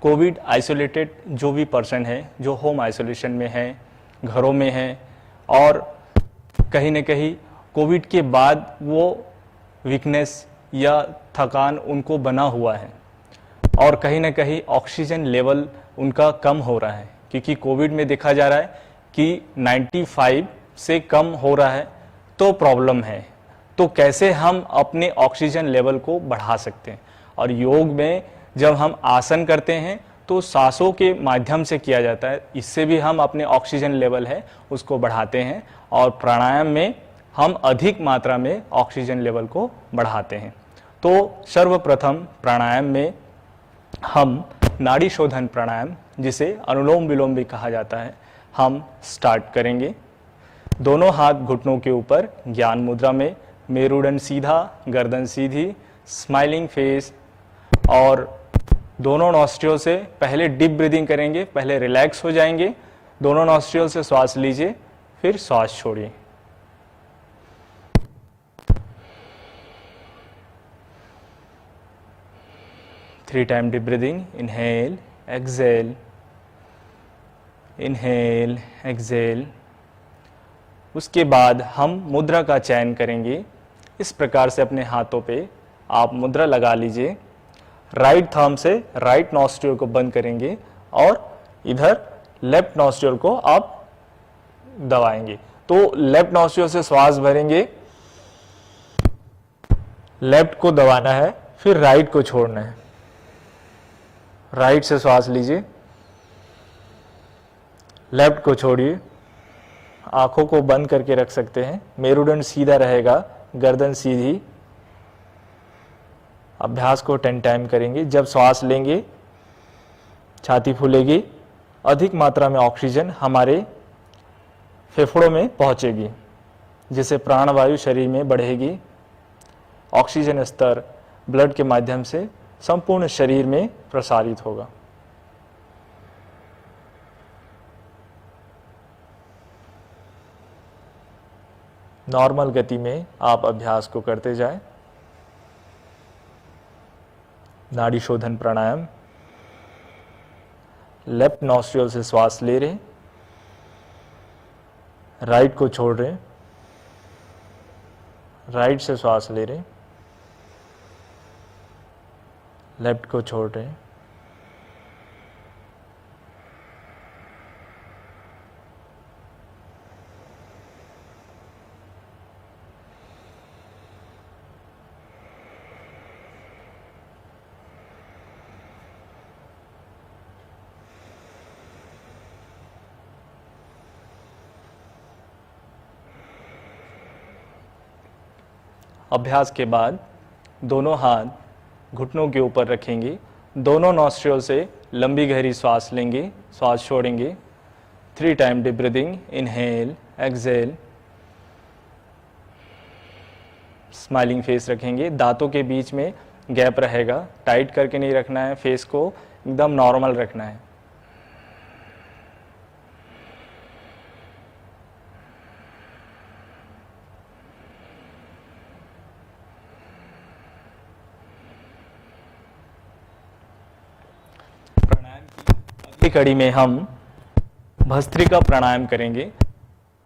कोविड आइसोलेटेड जो भी पर्सन है, जो होम आइसोलेशन में है, घरों में है और कहीं न कहीं कोविड के बाद वो वीकनेस या थकान उनको बना हुआ है और कहीं न कहीं ऑक्सीजन लेवल उनका कम हो रहा है, क्योंकि कोविड में देखा जा रहा है कि 95 से कम हो रहा है तो प्रॉब्लम है। तो कैसे हम अपने ऑक्सीजन लेवल को बढ़ा सकते हैं? और योग में जब हम आसन करते हैं तो सांसों के माध्यम से किया जाता है, इससे भी हम अपने ऑक्सीजन लेवल है उसको बढ़ाते हैं और प्राणायाम में हम अधिक मात्रा में ऑक्सीजन लेवल को बढ़ाते हैं। तो सर्वप्रथम प्राणायाम में हम नाड़ी शोधन प्राणायाम, जिसे अनुलोम विलोम भी कहा जाता है, हम स्टार्ट करेंगे। दोनों हाथ घुटनों के ऊपर ज्ञान मुद्रा में, मेरुदंड सीधा, गर्दन सीधी, स्माइलिंग फेस और दोनों नॉस्ट्रियल से पहले डीप ब्रीदिंग करेंगे, पहले रिलैक्स हो जाएंगे, दोनों नॉस्ट्रियल से श्वास लीजिए, फिर श्वास छोड़िए। Three time deep breathing, inhale, exhale, inhale, exhale. उसके बाद हम मुद्रा का चयन करेंगे। इस प्रकार से अपने हाथों पे आप मुद्रा लगा लीजिए। राइट थंब से राइट नॉस्ट्रियल को बंद करेंगे और इधर लेफ्ट नॉस्ट्रियल को आप दबाएंगे। तो लेफ्ट नॉस्ट्रियल से श्वास भरेंगे, लेफ्ट को दबाना है, फिर राइट को छोड़ना है। राइट से श्वास लीजिए, लेफ्ट को छोड़िए। आंखों को बंद करके रख सकते हैं, मेरुदंड सीधा रहेगा, गर्दन सीधी। अभ्यास को 10 टाइम करेंगे। जब श्वास लेंगे छाती फूलेगी, अधिक मात्रा में ऑक्सीजन हमारे फेफड़ों में पहुंचेगी, जिससे प्राणवायु शरीर में बढ़ेगी। ऑक्सीजन स्तर ब्लड के माध्यम से संपूर्ण शरीर में प्रसारित होगा। नॉर्मल गति में आप अभ्यास को करते जाएं। नाड़ी शोधन प्राणायाम। लेफ्ट नॉस्ट्रियल से श्वास ले रहे, राइट को छोड़ रहे, राइट से श्वास ले रहे, लेफ्ट को छोड़ रहे। अभ्यास के बाद दोनों हाथ घुटनों के ऊपर रखेंगे, दोनों नॉस्ट्रियल से लंबी गहरी श्वास लेंगे, श्वास छोड़ेंगे। 3 time deep breathing, inhale, exhale. Smiling face रखेंगे, दांतों के बीच में गैप रहेगा, टाइट करके नहीं रखना है, फेस को एकदम नॉर्मल रखना है। अगली कड़ी में हम भस्त्रिका प्राणायाम करेंगे।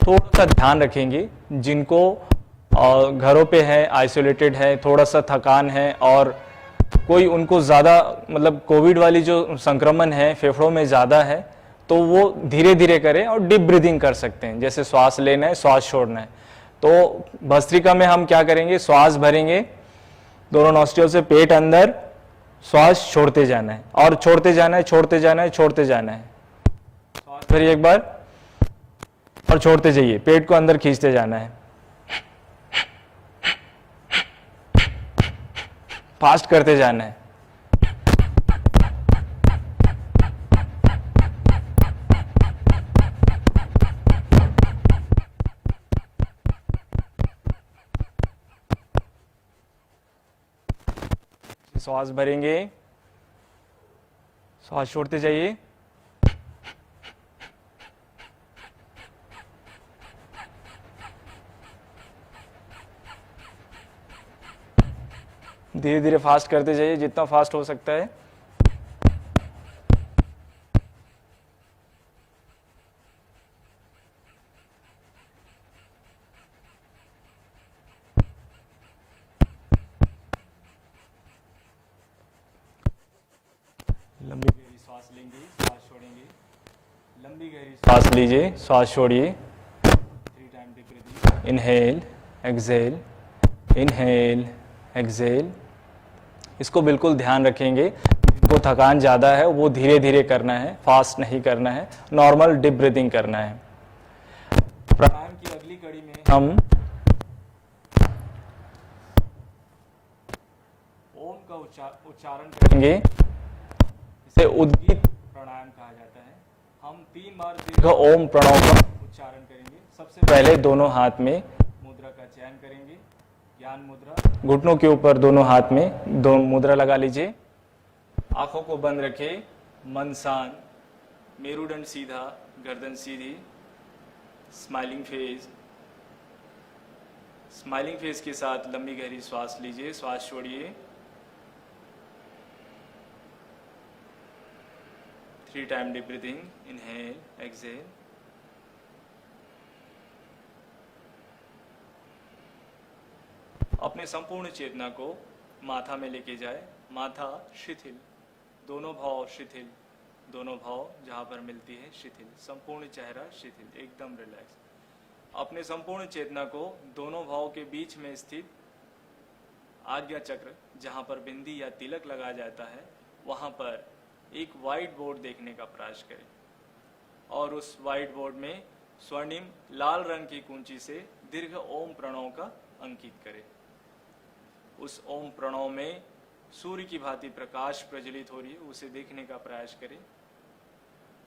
थोड़ा सा ध्यान रखेंगे, जिनको घरों पे है, आइसोलेटेड है, थोड़ा सा थकान है और कोई उनको ज़्यादा मतलब कोविड वाली जो संक्रमण है फेफड़ों में ज़्यादा है, तो वो धीरे धीरे करें और डीप ब्रीदिंग कर सकते हैं। जैसे श्वास लेना है, श्वास छोड़ना है। तो भस्त्रिका में हम क्या करेंगे, श्वास भरेंगे दोनों नॉस्ट्रियल से, पेट अंदर, श्वास छोड़ते जाना है और छोड़ते जाना है, छोड़ते जाना है, छोड़ते जाना है। श्वास भरिए एक बार और छोड़ते जाइए, पेट को अंदर खींचते जाना है। फास्ट करते जाना है। श्वास भरेंगे, श्वास छोड़ते जाइए। धीरे धीरे फास्ट करते जाइए, जितना फास्ट हो सकता है। लंबी गहरी श्वास लेंगे, श्वास छोड़ेंगे, लंबी गहरी श्वास लीजिए, श्वास छोड़िए। 3 time deep breathing, inhale, exhale, inhale, exhale. इसको बिल्कुल ध्यान रखेंगे, जिनको थकान ज़्यादा है वो धीरे धीरे करना है, फास्ट नहीं करना है, नॉर्मल डीप ब्रीथिंग करना है। प्राणायाम की अगली कड़ी में हम ओम का उच्चारण करेंगे। इसे उद्गीत प्राणायाम कहा जाता है। हम 3 बार दीर्घ ओम प्रणव का उच्चारण करेंगे। सबसे पहले दोनों हाथ में मुद्रा का चयन करेंगे, ज्ञान मुद्रा। घुटनों के ऊपर दोनों हाथ में दो मुद्रा लगा लीजिए। आंखों को बंद रखें, मन शांत, मेरुदंड सीधा, गर्दन सीधी, स्माइलिंग फेस। स्माइलिंग फेस के साथ लंबी गहरी श्वास लीजिए, श्वास छोड़िए। 3 time deep breathing, inhale, exhale. अपने संपूर्ण चेतना को माथा में लेके जाए, माथा शिथिल, दोनों भाव शिथिल, दोनों भाव जहां पर मिलती है शिथिल, संपूर्ण चेहरा शिथिल, एकदम रिलैक्स। अपने संपूर्ण चेतना को दोनों भाव के बीच में स्थित आज्ञा चक्र जहां पर बिंदी या तिलक लगाया जाता है वहां पर एक व्हाइट बोर्ड देखने का प्रयास करें और उस व्हाइट बोर्ड में स्वर्णिम लाल रंग की कुंची से दीर्घ ओम प्रणव का अंकित करें। उस ओम प्रणव में सूर्य की भांति प्रकाश प्रज्वलित हो रही है, उसे देखने का प्रयास करें।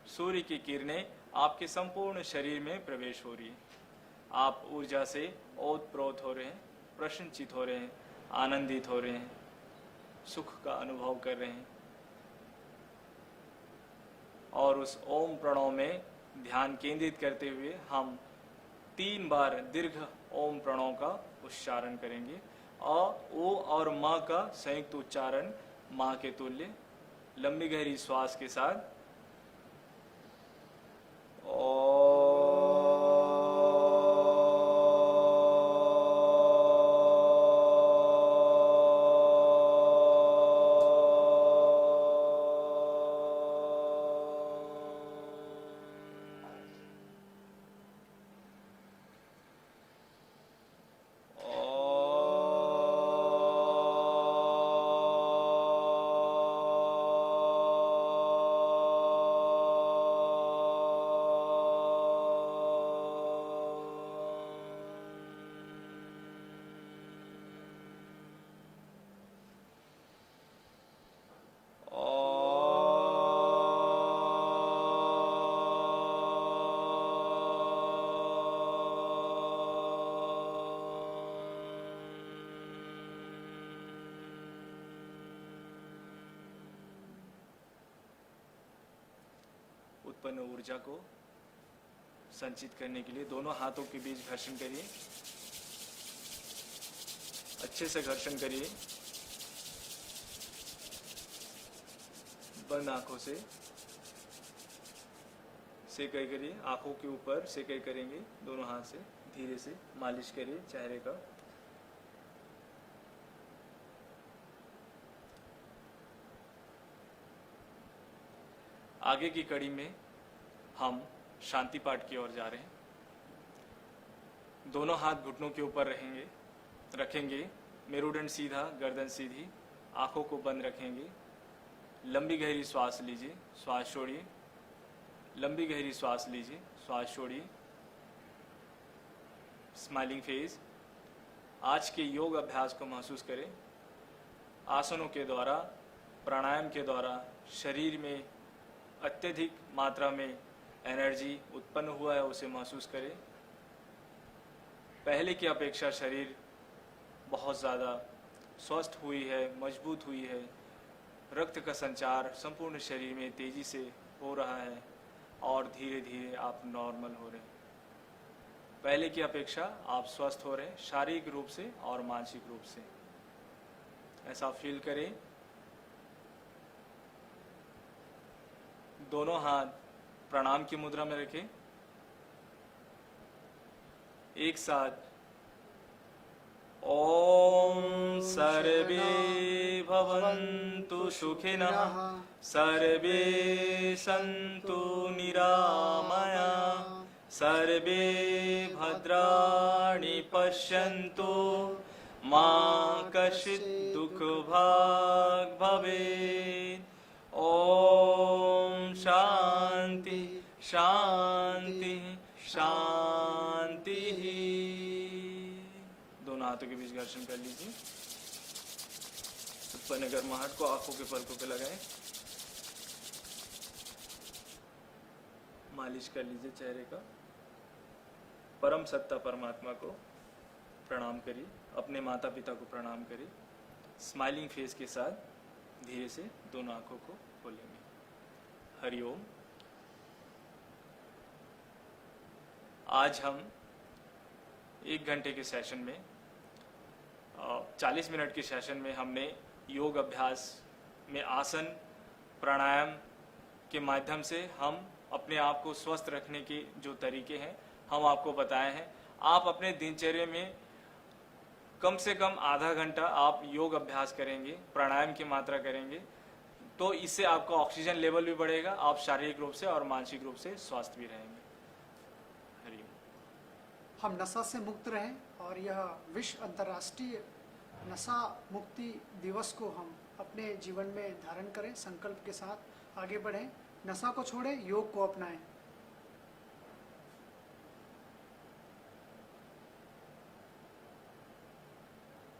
सूर्य की किरणें आपके संपूर्ण शरीर में प्रवेश हो रही है। आप ऊर्जा से ओतप्रोत हो रहे हैं, प्रसन्नचित हो रहे हैं, आनंदित हो रहे हैं, सुख का अनुभव कर रहे हैं। और उस ओम प्रणव में ध्यान केंद्रित करते हुए हम 3 बार दीर्घ ओम प्रणव का उच्चारण करेंगे। अ, ओ और म का संयुक्त उच्चारण मां के तुल्य। लंबी गहरी श्वास के साथ उत्पन्न ऊर्जा को संचित करने के लिए दोनों हाथों के बीच घर्षण करिए, अच्छे से घर्षण करिए। बंद आंखों से सेकाई करिए, आंखों के ऊपर सेकाई करेंगे दोनों हाथ से। धीरे से मालिश करिए चेहरे का। आगे की कड़ी में हम शांति पाठ की ओर जा रहे हैं। दोनों हाथ घुटनों के ऊपर रखेंगे, मेरुदंड सीधा, गर्दन सीधी, आंखों को बंद रखेंगे। लंबी गहरी श्वास लीजिए, श्वास छोड़िए। लंबी गहरी श्वास लीजिए, श्वास छोड़िए। Smiling face. आज के योग अभ्यास को महसूस करें। आसनों के द्वारा, प्राणायाम के द्वारा शरीर में अत्यधिक मात्रा में एनर्जी उत्पन्न हुआ है, उसे महसूस करें। पहले की अपेक्षा शरीर बहुत ज़्यादा स्वस्थ हुई है, मजबूत हुई है। रक्त का संचार संपूर्ण शरीर में तेजी से हो रहा है और धीरे धीरे आप नॉर्मल हो रहे हैं। पहले की अपेक्षा आप स्वस्थ हो रहे हैं, शारीरिक रूप से और मानसिक रूप से। ऐसा फील करें। दोनों हाथ प्रणाम की मुद्रा में रखें। एक साथ ओम सर्वे भवन्तु सुखिनः, सर्वे सन्तु निरामया, सर्वे भद्राणि पश्यन्तु, मा कश्चित् दुःखभाग् भवेत्। ओम शांति शांति शांति। दोनों हाथों के बीच घर्षण कर लीजिए। उत्पन्न गर्माहट को आंखों के पलकों पे लगाएं। मालिश कर लीजिए चेहरे का। परम सत्ता परमात्मा को प्रणाम करिए, अपने माता पिता को प्रणाम करिए। स्माइलिंग फेस के साथ धीरे से दोनों आंखों को खोलेंगे। हरिओम। आज हम 1 घंटे के सेशन में 40 मिनट के सेशन में हमने योग अभ्यास में आसन प्राणायाम के माध्यम से हम अपने आप को स्वस्थ रखने के जो तरीके हैं हम आपको बताए हैं। आप अपने दिनचर्या में कम से कम आधा घंटा आप योग अभ्यास करेंगे, प्राणायाम की मात्रा करेंगे, तो इससे आपका ऑक्सीजन लेवल भी बढ़ेगा, आप शारीरिक रूप से और मानसिक रूप से स्वस्थ भी रहेंगे। हरिओम। हम नशा से मुक्त रहें और यह विश्व अंतर्राष्ट्रीय नशा मुक्ति दिवस को हम अपने जीवन में धारण करें, संकल्प के साथ आगे बढ़ें, नशा को छोड़ें, योग को अपनाएं।